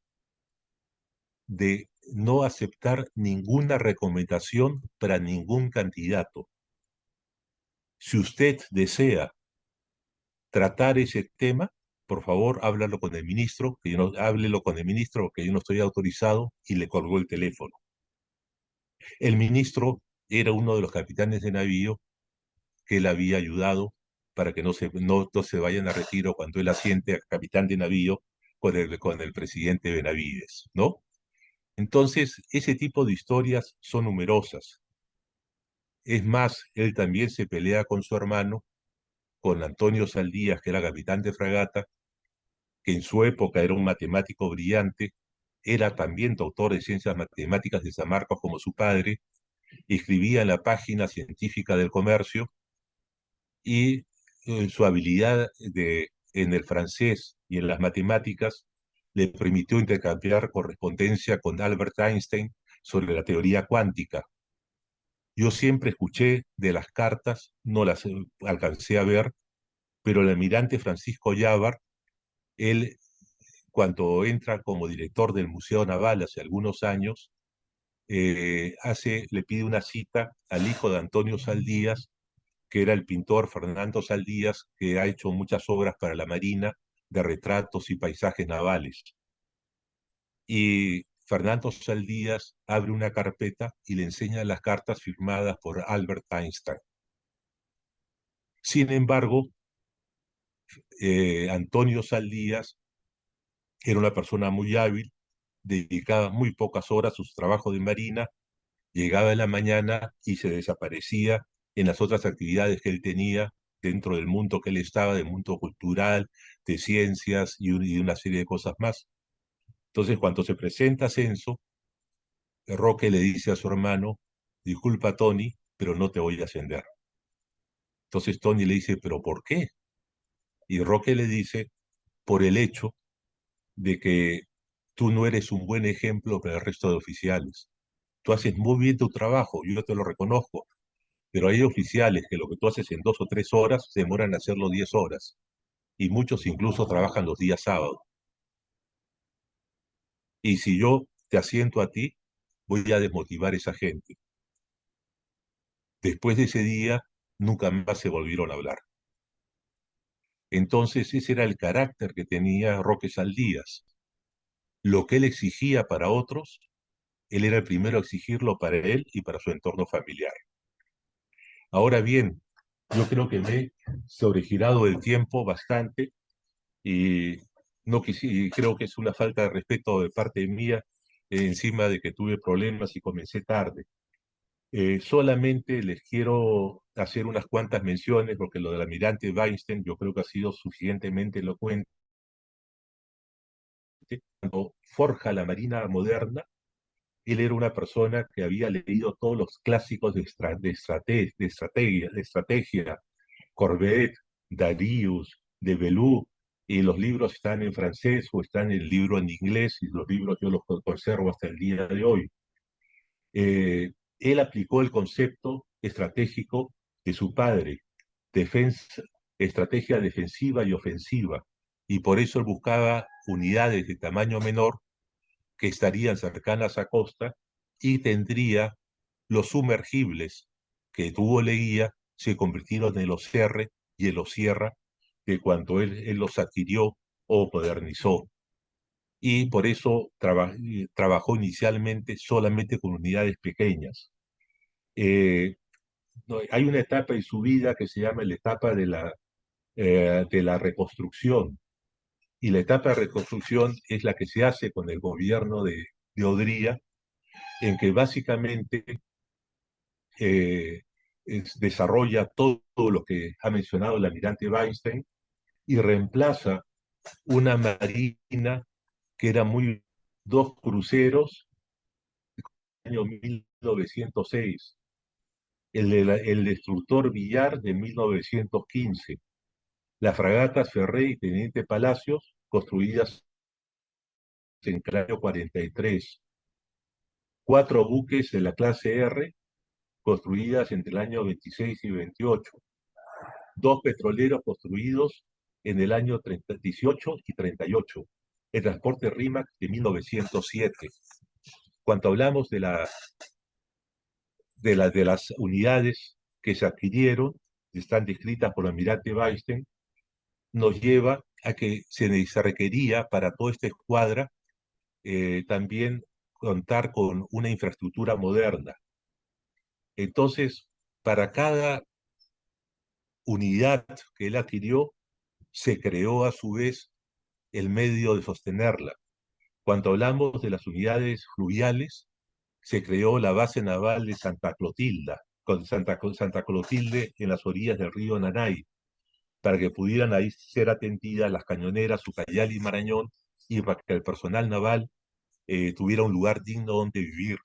de no aceptar ninguna recomendación para ningún candidato. Si usted desea tratar ese tema, por favor, háblalo con el ministro, háblelo con el ministro, porque yo no estoy autorizado, y le colgó el teléfono. El ministro era uno de los capitanes de navío que él había ayudado para que no se vayan a retiro cuando él asciende a capitán de navío con el presidente Benavides, ¿no? Entonces, ese tipo de historias son numerosas. Es más, él también se pelea con su hermano, con Antonio Saldías, que era capitán de fragata, que en su época era un matemático brillante, era también doctor de ciencias matemáticas de San Marcos como su padre, escribía en la página científica del comercio y su habilidad en el francés y en las matemáticas le permitió intercambiar correspondencia con Albert Einstein sobre la teoría cuántica. Yo siempre escuché de las cartas, no las alcancé a ver, pero el almirante Francisco Llávaro, él cuando entra como director del Museo Naval hace algunos años, le pide una cita al hijo de Antonio Saldías, que era el pintor Fernando Saldías, que ha hecho muchas obras para la Marina de retratos y paisajes navales. Y Fernando Saldías abre una carpeta y le enseña las cartas firmadas por Albert Einstein. Sin embargo, Antonio Saldías era una persona muy hábil, dedicaba muy pocas horas a su trabajo de marina, llegaba en la mañana y se desaparecía en las otras actividades que él tenía dentro del mundo que él estaba, del mundo cultural, de ciencias y una serie de cosas más. Entonces, cuando se presenta Censo, Roque le dice a su hermano, disculpa Tony, pero no te voy a ascender. Entonces Tony le dice, ¿pero por qué? Y Roque le dice, por el hecho de que tú no eres un buen ejemplo para el resto de oficiales. Tú haces muy bien tu trabajo, yo te lo reconozco, pero hay oficiales que lo que tú haces en 2 o 3 horas se demoran en hacerlo 10 horas, y muchos incluso trabajan los días sábados. Y si yo te asiento a ti, voy a desmotivar a esa gente. Después de ese día, nunca más se volvieron a hablar. Entonces ese era el carácter que tenía Roque Saldías. Lo que él exigía para otros, él era el primero a exigirlo para él y para su entorno familiar. Ahora bien, yo creo que me he sobregirado el tiempo bastante y y creo que es una falta de respeto de parte mía, encima de que tuve problemas y comencé tarde. Solamente les quiero hacer unas cuantas menciones, porque lo del almirante Weinstein yo creo que ha sido suficientemente elocuente. Cuando forja la Marina moderna, él era una persona que había leído todos los clásicos de estrategia, Corbett, Darius, de Belloux, y los libros están en francés o están en el libro en inglés, y los libros yo los conservo hasta el día de hoy. Él aplicó el concepto estratégico de su padre, defensa, estrategia defensiva y ofensiva, y por eso él buscaba unidades de tamaño menor que estarían cercanas a costa y tendría los sumergibles que tuvo Leguía se convirtieron en los R y en los Sierra de cuando él los adquirió o modernizó. Y por eso trabajó inicialmente solamente con unidades pequeñas. Eh, no, hay una etapa en su vida que se llama la etapa de la reconstrucción. Y la etapa de reconstrucción es la que se hace con el gobierno de Odría, en que básicamente eh, desarrolla todo lo que ha mencionado el almirante Weinstein y reemplaza una marina que era muy dos cruceros del año 1906, el destructor Villar de 1915, las fragatas Ferré y Teniente Palacios construidas en el año 43, cuatro buques de la clase R construidas entre el año 26 y 28, dos petroleros construidos en el año 18 y 38, el transporte RIMAC de 1907. Cuando hablamos de las unidades que se adquirieron, están descritas por el almirante Weinstein, nos lleva a que se requería para toda esta escuadra también contar con una infraestructura moderna. Entonces, para cada unidad que él adquirió, se creó a su vez el medio de sostenerla. Cuando hablamos de las unidades fluviales, se creó la base naval de Santa Clotilde, con Santa Clotilde en las orillas del río Nanay, para que pudieran ahí ser atendidas las cañoneras Ucayali y Marañón, y para que el personal naval tuviera un lugar digno donde vivir.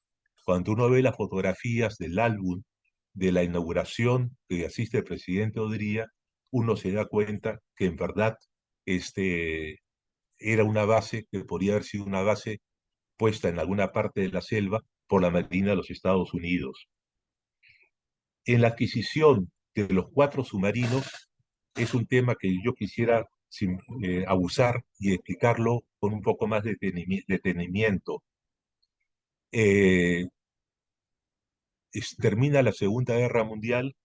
Cuando uno ve las fotografías del álbum de la inauguración que asiste el presidente Odría, uno se da cuenta que en verdad era una base que podría haber sido una base puesta en alguna parte de la selva por la Marina de los Estados Unidos. En la adquisición de los cuatro submarinos es un tema que yo quisiera abusar y explicarlo con un poco más de detenimiento. Eh, Termina la Segunda Guerra Mundial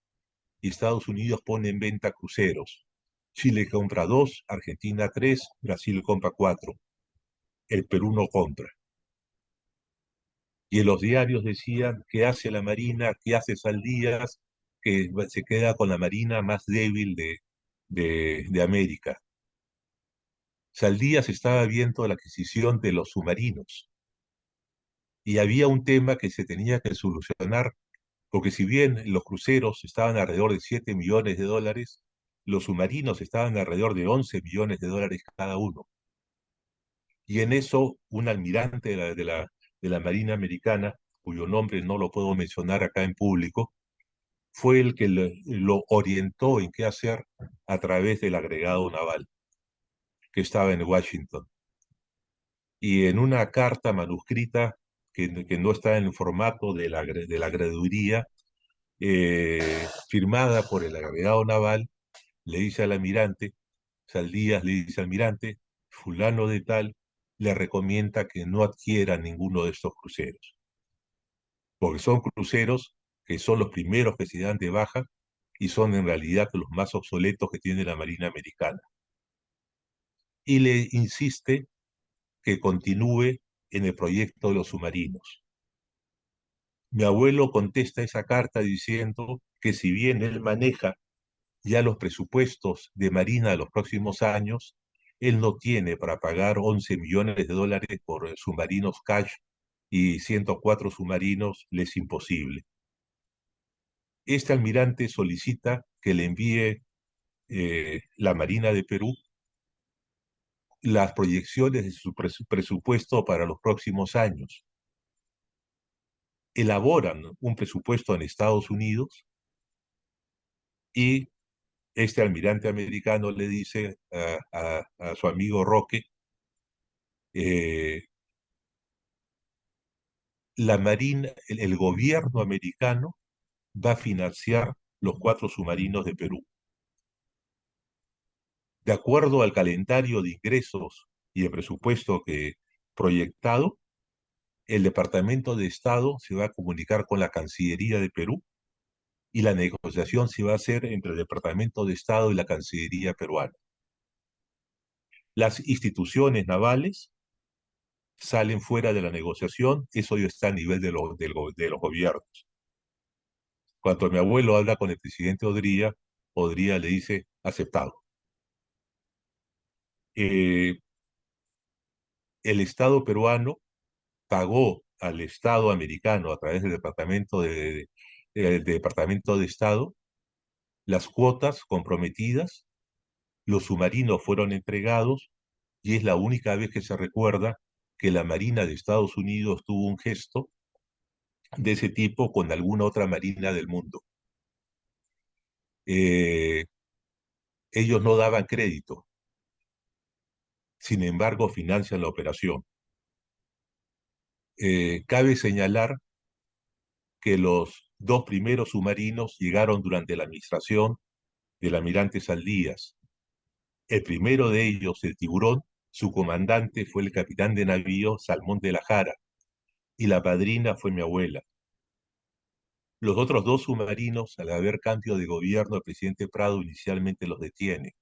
y Estados Unidos pone en venta cruceros. Chile compra dos, Argentina tres, Brasil compra cuatro. El Perú no compra. Y en los diarios decían qué hace la Marina, qué hace Saldías, que se queda con la Marina más débil de América. Saldías estaba viendo la adquisición de los submarinos y había un tema que se tenía que solucionar, porque si bien los cruceros estaban alrededor de 7 millones de dólares, los submarinos estaban alrededor de 11 millones de dólares cada uno. Y en eso, un almirante de la Marina Americana, cuyo nombre no lo puedo mencionar acá en público, fue el que lo orientó en qué hacer a través del agregado naval que estaba en Washington. Y en una carta manuscrita que no está en el formato de la graduría, firmada por el agregado naval, le dice al almirante, Saldías le dice al almirante, fulano de tal le recomienda que no adquiera ninguno de estos cruceros, porque son cruceros que son los primeros que se dan de baja y son en realidad los más obsoletos que tiene la Marina Americana. Y le insiste que continúe en el proyecto de los submarinos. Mi abuelo contesta esa carta diciendo que si bien él maneja ya los presupuestos de Marina de los próximos años, él no tiene para pagar 11 millones de dólares por submarinos Cash y 104 submarinos, le es imposible. Este almirante solicita que le envíe la Marina de Perú las proyecciones de su presupuesto para los próximos años. Elaboran un presupuesto en Estados Unidos y este almirante americano le dice a su amigo Roque, eh, la Marina, el gobierno americano va a financiar los cuatro submarinos de Perú. De acuerdo al calendario de ingresos y el presupuesto que proyectado, el Departamento de Estado se va a comunicar con la Cancillería de Perú y la negociación se va a hacer entre el Departamento de Estado y la Cancillería peruana. Las instituciones navales salen fuera de la negociación, eso ya está a nivel de los gobiernos. Cuando mi abuelo habla con el presidente Odría, Odría le dice aceptado. Eh, el Estado peruano pagó al Estado americano a través del Departamento de Estado las cuotas comprometidas, los submarinos fueron entregados y es la única vez que se recuerda que la Marina de Estados Unidos tuvo un gesto de ese tipo con alguna otra marina del mundo. Eh, ellos no daban crédito, sin embargo financian la operación. Cabe señalar que los dos primeros submarinos llegaron durante la administración del almirante Saldías. El primero de ellos, el Tiburón, su comandante fue el capitán de navío Salmón de la Jara, y la padrina fue mi abuela. Los otros dos submarinos, al haber cambio de gobierno, el presidente Prado inicialmente los detiene.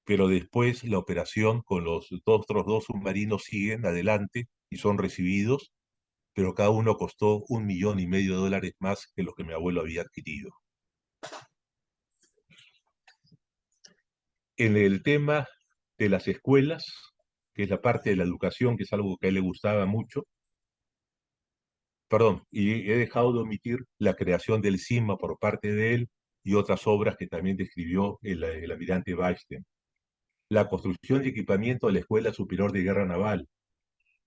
Pero después la operación con los otros dos submarinos siguen adelante y son recibidos, pero cada uno costó $1,500,000 más que lo que mi abuelo había adquirido. En el tema de las escuelas, que es la parte de la educación, que es algo que a él le gustaba mucho, perdón, y he dejado de omitir la creación del CIMA por parte de él y otras obras que también describió el almirante Weinstein. La construcción y equipamiento de la Escuela Superior de Guerra Naval,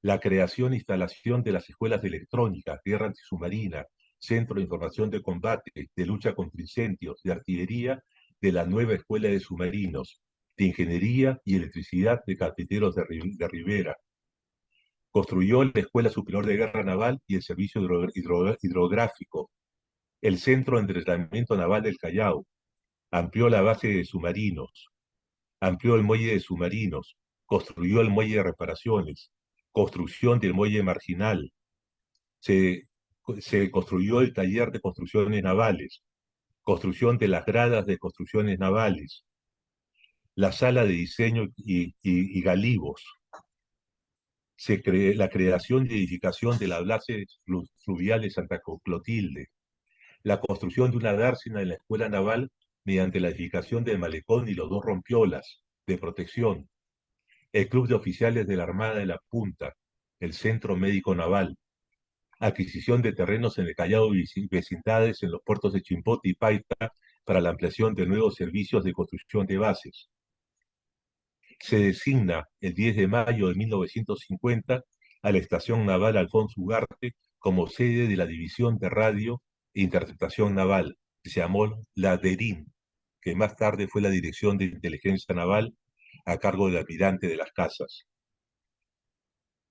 la creación e instalación de las escuelas de electrónica, guerra antisubmarina, centro de información de combate, de lucha contra incendios, de artillería, de la nueva escuela de submarinos, de ingeniería y electricidad de carpinteros de Rivera. Construyó la Escuela Superior de Guerra Naval y el Servicio Hidrográfico, el Centro de Entrenamiento Naval del Callao, amplió la base de submarinos, amplió el muelle de submarinos, construyó el muelle de reparaciones, construcción del muelle marginal, se, se construyó el taller de construcciones navales, construcción de las gradas de construcciones navales, la sala de diseño y galivos, la creación y edificación de las bases fluviales Santa Clotilde, la construcción de una dársena en la escuela naval mediante la edificación del malecón y los dos rompiolas de protección, el Club de Oficiales de la Armada de la Punta, el Centro Médico Naval, adquisición de terrenos en el Callao y vecindades en los puertos de Chimbote y Paita para la ampliación de nuevos servicios de construcción de bases. Se designa el 10 de mayo de 1950 a la Estación Naval Alfonso Ugarte como sede de la División de Radio e Interceptación Naval, que se llamó la DERIN, que más tarde fue la Dirección de Inteligencia Naval a cargo del almirante de las Casas.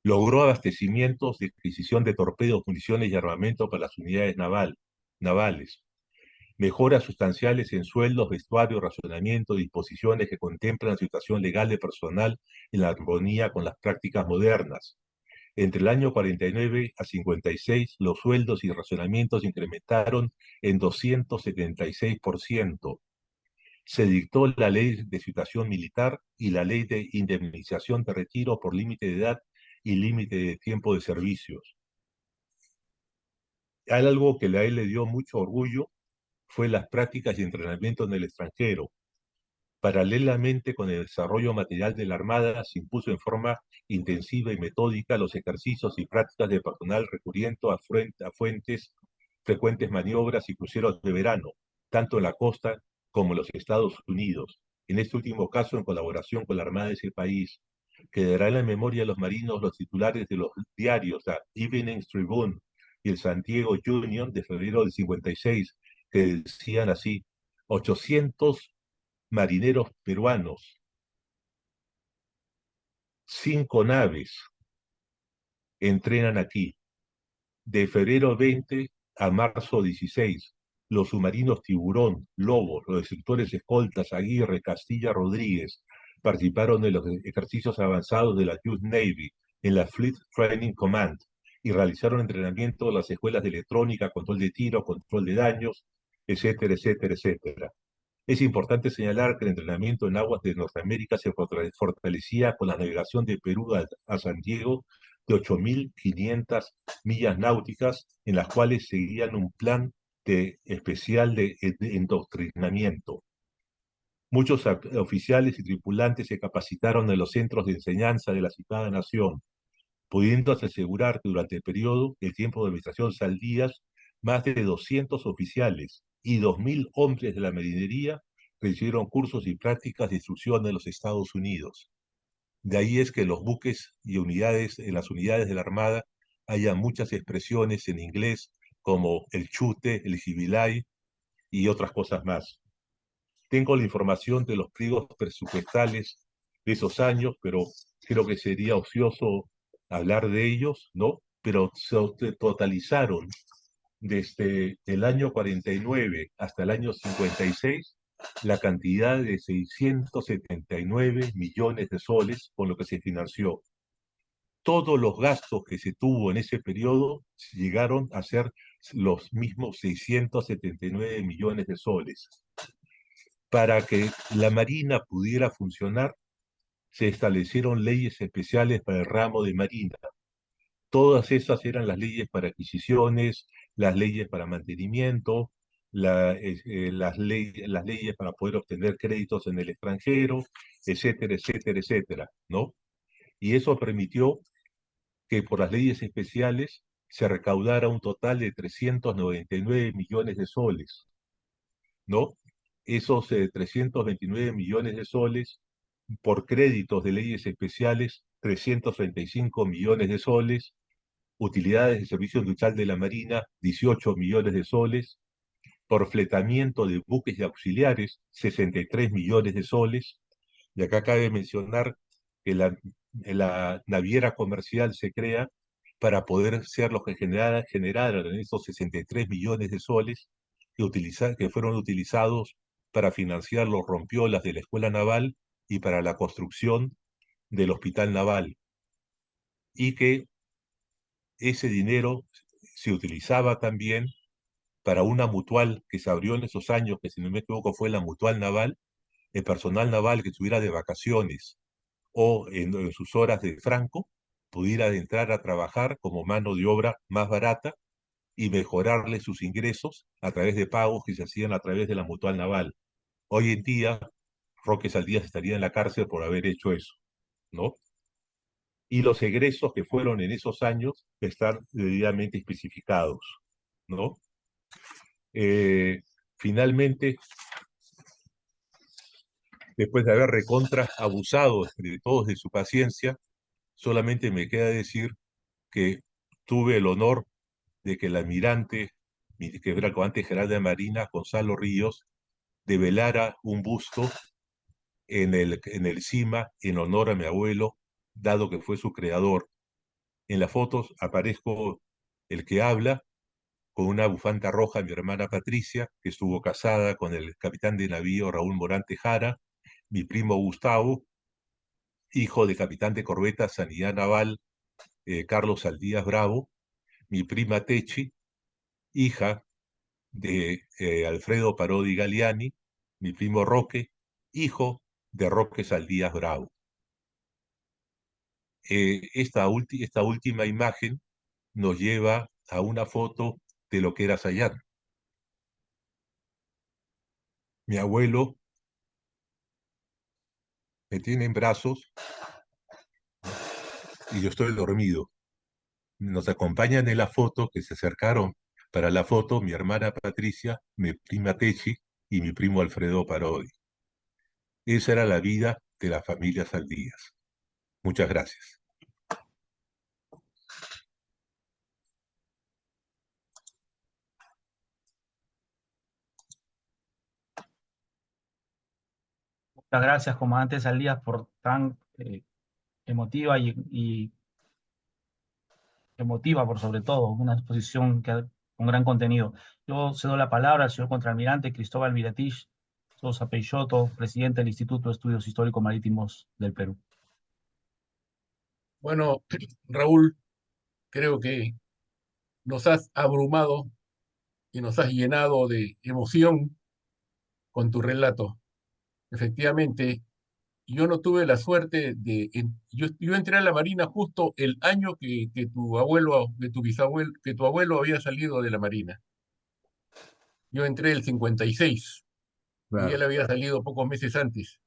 Logró abastecimientos de adquisición de torpedos, municiones y armamento para las unidades navales. Mejoras sustanciales en sueldos, vestuario, racionamiento, disposiciones que contemplan la situación legal de personal en la armonía con las prácticas modernas. Entre el año 49 a 56, los sueldos y racionamientos se incrementaron en 276%. Se dictó la ley de situación militar y la ley de indemnización de retiro por límite de edad y límite de tiempo de servicios. Hay algo que a él le dio mucho orgullo, fue las prácticas y entrenamiento en el extranjero. Paralelamente con el desarrollo material de la Armada, se impuso en forma intensiva y metódica los ejercicios y prácticas de personal recurriendo a fuentes, frecuentes maniobras y cruceros de verano, tanto en la costa como en los Estados Unidos. En este último caso, en colaboración con la Armada de ese país, quedará en la memoria de los marinos los titulares de los diarios, la Evening Tribune y el San Diego Union de febrero del 56, que decían así: 800 marineros peruanos, 5 naves entrenan aquí. De febrero 20 a marzo 16, los submarinos Tiburón, Lobo, los destructores escoltas Aguirre, Castilla, Rodríguez participaron en los ejercicios avanzados de la US Navy, en la Fleet Training Command y realizaron entrenamiento en las escuelas de electrónica, control de tiro, control de daños, etcétera, etcétera, etcétera. Es importante señalar que el entrenamiento en aguas de Norteamérica se fortalecía con la navegación de Perú a San Diego de 8.500 millas náuticas, en las cuales seguían un plan especial de endoctrinamiento. Muchos oficiales y tripulantes se capacitaron en los centros de enseñanza de la citada nación, pudiendo asegurar que durante el tiempo de administración Saldías, más de 200 oficiales y 2.000 hombres de la marinería recibieron cursos y prácticas de instrucción en los Estados Unidos. De ahí es que los buques y unidades, en las unidades de la Armada, haya muchas expresiones en inglés como el chute, el jibilay y otras cosas más. Tengo la información de los pliegos presupuestales de esos años, pero creo que sería ocioso hablar de ellos, ¿no? Pero se totalizaron desde el año 49 hasta el año 56 la cantidad de 679 millones de soles con lo que se financió. Todos los gastos que se tuvo en ese periodo llegaron a ser los mismos 679 millones de soles. Para que la Marina pudiera funcionar, se establecieron leyes especiales para el ramo de Marina. Todas esas eran las leyes para adquisiciones, las leyes para mantenimiento, las leyes para poder obtener créditos en el extranjero, etcétera, etcétera, etcétera, ¿no? Y eso permitió que por las leyes especiales se recaudara un total de 399 millones de soles, ¿no? Esos 329 millones de soles por créditos de leyes especiales, 335 millones de soles, utilidades de servicio industrial de la Marina, 18 millones de soles, por fletamiento de buques y auxiliares, 63 millones de soles, y acá cabe mencionar que la naviera comercial se crea para poder ser los que generaran esos 63 millones de soles que fueron utilizados para financiar los rompiolas de la Escuela Naval y para la construcción del Hospital Naval, y que ese dinero se utilizaba también para una mutual que se abrió en esos años, que si no me equivoco fue la Mutual Naval. El personal naval que estuviera de vacaciones o en sus horas de franco pudiera entrar a trabajar como mano de obra más barata y mejorarle sus ingresos a través de pagos que se hacían a través de la Mutual Naval. Hoy en día, Roque Saldías estaría en la cárcel por haber hecho eso, ¿no? Y los egresos que fueron en esos años están debidamente especificados, ¿no? Finalmente, después de haber recontra abusado de todos de su paciencia, solamente me queda decir que tuve el honor de que el almirante, que era el comandante general de Marina, Gonzalo Ríos, develara un busto en el CIMA en honor a mi abuelo, dado que fue su creador. En las fotos aparezco el que habla, con una bufanda roja, mi hermana Patricia, que estuvo casada con el capitán de navío Raúl Morán Tejara, mi primo Gustavo, hijo del capitán de corbeta Sanidad Naval Carlos Saldías Bravo, mi prima Techi, hija de Alfredo Parodi Galiani, mi primo Roque, hijo de Roque Saldías Bravo. Esta última imagen nos lleva a una foto de lo que era Sayán. Mi abuelo me tiene en brazos y yo estoy dormido. Nos acompañan en la foto, que se acercaron para la foto, mi hermana Patricia, mi prima Techi y mi primo Alfredo Parodi. Esa era la vida de la familia Saldías. Muchas gracias. Muchas gracias, comandante Saldías, por tan emotiva y emotiva, por sobre todo, una exposición con gran contenido. Yo cedo la palabra al señor contraalmirante Cristóbal Miratich Sosa Peixoto, presidente del Instituto de Estudios Históricos Marítimos del Perú. Bueno, Raúl, creo que nos has abrumado y nos has llenado de emoción con tu relato. Efectivamente, yo no tuve la suerte yo entré a la Marina justo el año que tu abuelo, que tu bisabuelo, que tu abuelo había salido de la Marina. Yo entré el 56 y él Claro. había salido pocos meses antes.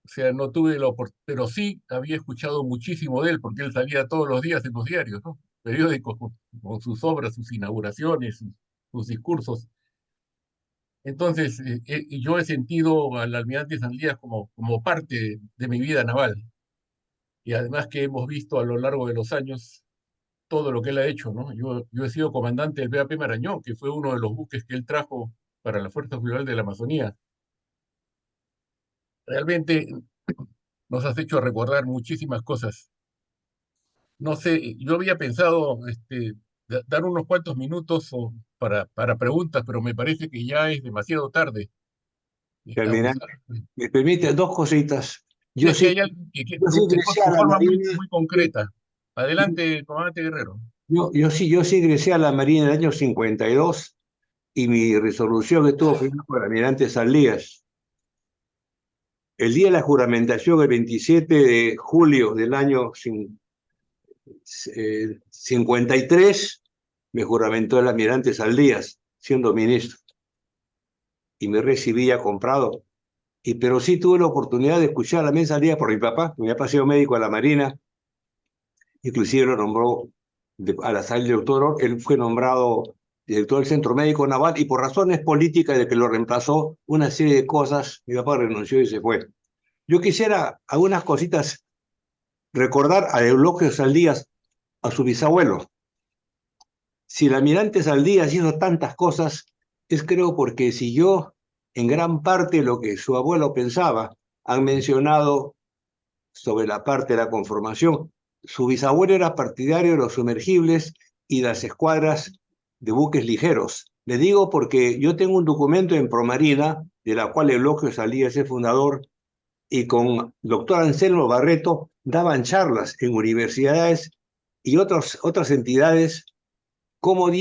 O sea, no tuve la oportunidad, pero sí había escuchado muchísimo de él, porque él salía todos los días en los diarios, ¿no? Periódicos con sus obras, sus inauguraciones, sus discursos. Entonces, yo he sentido al almirante Sandías como parte de mi vida naval. Y además que hemos visto a lo largo de los años todo lo que él ha hecho, ¿no? Yo he sido comandante del BAP Marañón, que fue uno de los buques que él trajo para la Fuerza Fluvial de la Amazonía. Realmente nos has hecho recordar muchísimas cosas. No sé, yo había pensado dar unos cuantos minutos para preguntas, pero me parece que ya es demasiado tarde. Estamos. Almirante, me permite dos cositas. Si Yo es que sí, hay alguien yo sí ingresé a de la forma Marina, muy concreta. Adelante, comandante Guerrero. yo sí ingresé a la Marina en el año 52 y mi resolución estuvo firmada por el almirante Saldías. El día de la juramentación, el 27 de julio del año 53, me juramentó el almirante Saldías, siendo ministro, y me recibía comprado. Pero sí tuve la oportunidad de escuchar a la mesa al día por mi papá ha sido médico de la Marina, inclusive lo nombró a la sala del doctor, él fue nombrado director del Centro Médico Naval y por razones políticas de que lo reemplazó una serie de cosas, mi papá renunció y se fue. Yo quisiera algunas cositas recordar a Eulogio Saldías, a su bisabuelo. Si el almirante Saldías hizo tantas cosas, es creo porque siguió en gran parte lo que su abuelo pensaba. Han mencionado sobre la parte de la conformación. Su bisabuelo era partidario de los sumergibles y las escuadras de buques ligeros. Le digo porque yo tengo un documento en Promarina, de la cual Eulogio Saldías es fundador, y con doctor Anselmo Barreto daban charlas en universidades y otras entidades cómo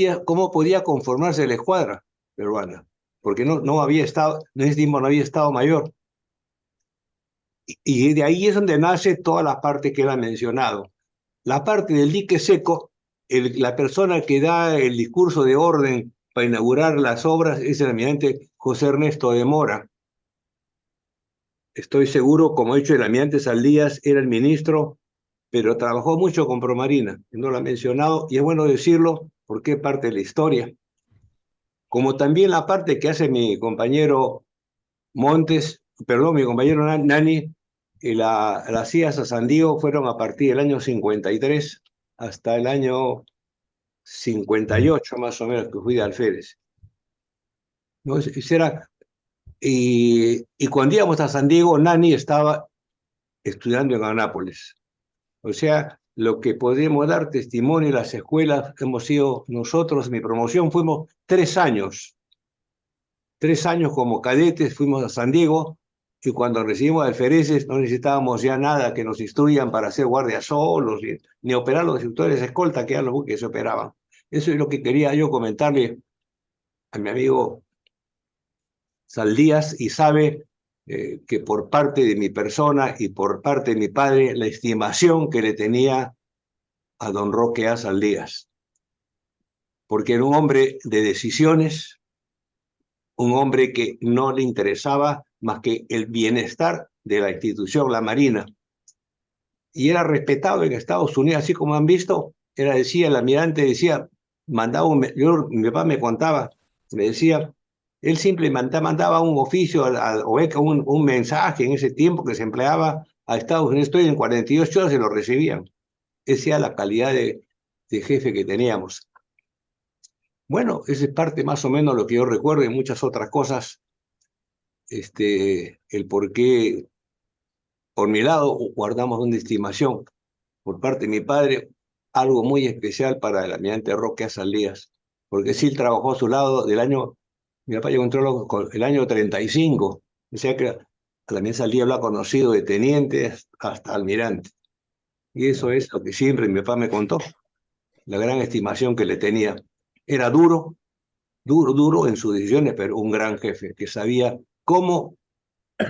podía conformarse la escuadra peruana, porque no había estado, en ese tiempo no había Estado Mayor. Y de ahí es donde nace toda la parte que él ha mencionado. La parte del dique seco, la persona que da el discurso de orden para inaugurar las obras es el almirante José Ernesto de Mora. Estoy seguro, como he dicho, el almirante Saldías era el ministro, pero trabajó mucho con Promarina, no lo ha mencionado, y es bueno decirlo porque es parte de la historia. Como también la parte que hace mi compañero mi compañero Nani, las idas a San Diego fueron a partir del año 53 hasta el año 58, más o menos, que fui de alférez. ¿No? Y cuando íbamos a San Diego, Nani estaba estudiando en Anápolis. O sea, lo que podemos dar testimonio en las escuelas hemos sido nosotros, mi promoción, fuimos 3 años. 3 años como cadetes fuimos a San Diego y cuando recibimos alfereces no necesitábamos ya nada que nos instruyan para hacer guardias solos, ni operar los instructores de escolta, que eran los buques que se operaban. Eso es lo que quería yo comentarle a mi amigo Saldías y sabe que por parte de mi persona y por parte de mi padre, la estimación que le tenía a don Roque A. Saldías, porque era un hombre de decisiones, un hombre que no le interesaba más que el bienestar de la institución, la Marina. Y era respetado en Estados Unidos, así como han visto, decía, el almirante decía, mi papá me contaba, me decía, él simplemente mandaba un oficio o un mensaje en ese tiempo que se empleaba a Estados Unidos, estoy en 48 horas y lo recibían. Esa era la calidad de jefe que teníamos. Bueno, esa es parte más o menos lo que yo recuerdo y muchas otras cosas. El por qué, por mi lado, guardamos una estimación por parte de mi padre, algo muy especial para el almirante Roque Saldías, porque sí trabajó a su lado mi papá llegó el año 35, o sea que el almirante Saldías lo ha conocido de teniente hasta almirante. Y eso es lo que siempre mi papá me contó, la gran estimación que le tenía. Era duro, duro en sus decisiones, pero un gran jefe que sabía cómo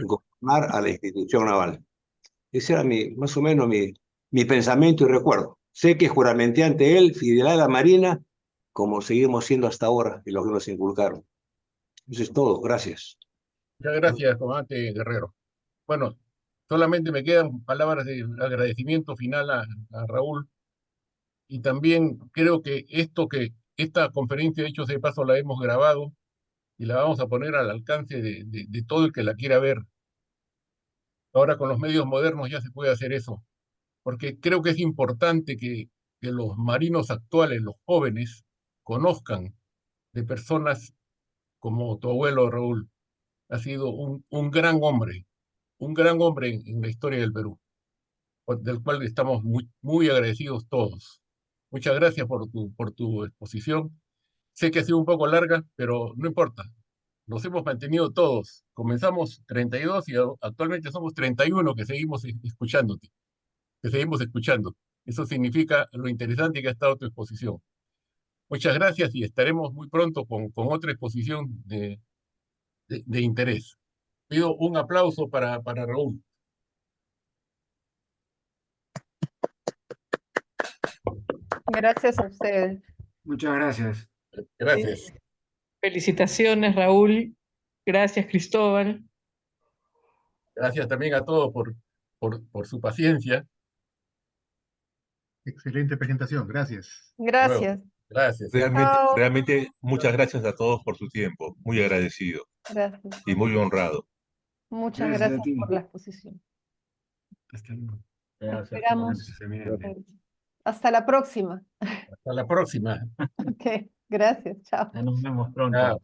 gobernar a la institución naval. Ese era más o menos mi pensamiento y recuerdo. Sé que juramenté ante él fidelidad a la Marina, como seguimos siendo hasta ahora, y lo que nos inculcaron. Eso es todo, gracias. Muchas gracias, comandante Guerrero. Bueno, solamente me quedan palabras de agradecimiento final a Raúl, y también creo que esta conferencia, de hecho, de paso, la hemos grabado y la vamos a poner al alcance de todo el que la quiera ver. Ahora con los medios modernos ya se puede hacer eso, porque creo que es importante que los marinos actuales, los jóvenes, conozcan de personas como tu abuelo Raúl. Ha sido un gran hombre en la historia del Perú, del cual estamos muy agradecidos todos. Muchas gracias por tu exposición. Sé que ha sido un poco larga, pero no importa. Nos hemos mantenido todos. Comenzamos 32 y actualmente somos 31 que seguimos escuchándote, que seguimos escuchando. Eso significa lo interesante que ha estado tu exposición. Muchas gracias y estaremos muy pronto con otra exposición de interés. Pido un aplauso para Raúl. Gracias a ustedes. Muchas gracias. Gracias. Felicitaciones, Raúl. Gracias, Cristóbal. Gracias también a todos por su paciencia. Excelente presentación, gracias. Gracias. Gracias. Chao. Realmente muchas gracias a todos por su tiempo. Muy agradecido Gracias. y muy honrado. Muchas Gracias a gracias ti. por la exposición. Hasta luego. Gracias, Esperamos. Gracias, eminente. Hasta la próxima. Hasta la próxima. Ok, gracias. Chao. nos vemos pronto. Chao.